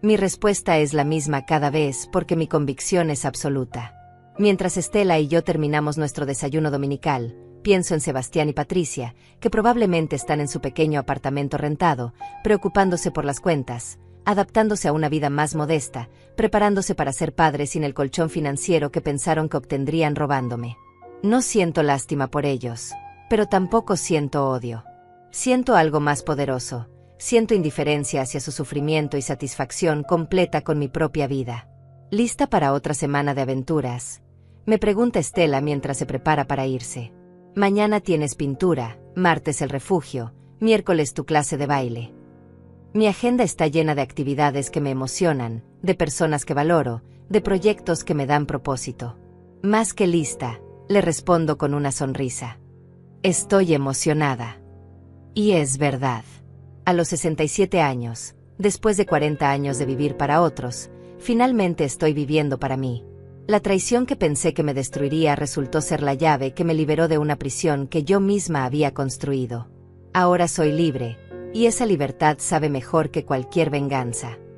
Mi respuesta es la misma cada vez porque mi convicción es absoluta. Mientras Estela y yo terminamos nuestro desayuno dominical, pienso en Sebastián y Patricia, que probablemente están en su pequeño apartamento rentado, preocupándose por las cuentas, adaptándose a una vida más modesta, preparándose para ser padres sin el colchón financiero que pensaron que obtendrían robándome. No siento lástima por ellos, pero tampoco siento odio. Siento algo más poderoso. Siento indiferencia hacia su sufrimiento y satisfacción completa con mi propia vida. ¿Lista para otra semana de aventuras?, me pregunta Estela mientras se prepara para irse. Mañana tienes pintura, martes el refugio, miércoles tu clase de baile. Mi agenda está llena de actividades que me emocionan, de personas que valoro, de proyectos que me dan propósito. Más que lista, le respondo con una sonrisa. Estoy emocionada. Y es verdad. A los 67 años, después de 40 años de vivir para otros, finalmente estoy viviendo para mí. La traición que pensé que me destruiría resultó ser la llave que me liberó de una prisión que yo misma había construido. Ahora soy libre, y esa libertad sabe mejor que cualquier venganza.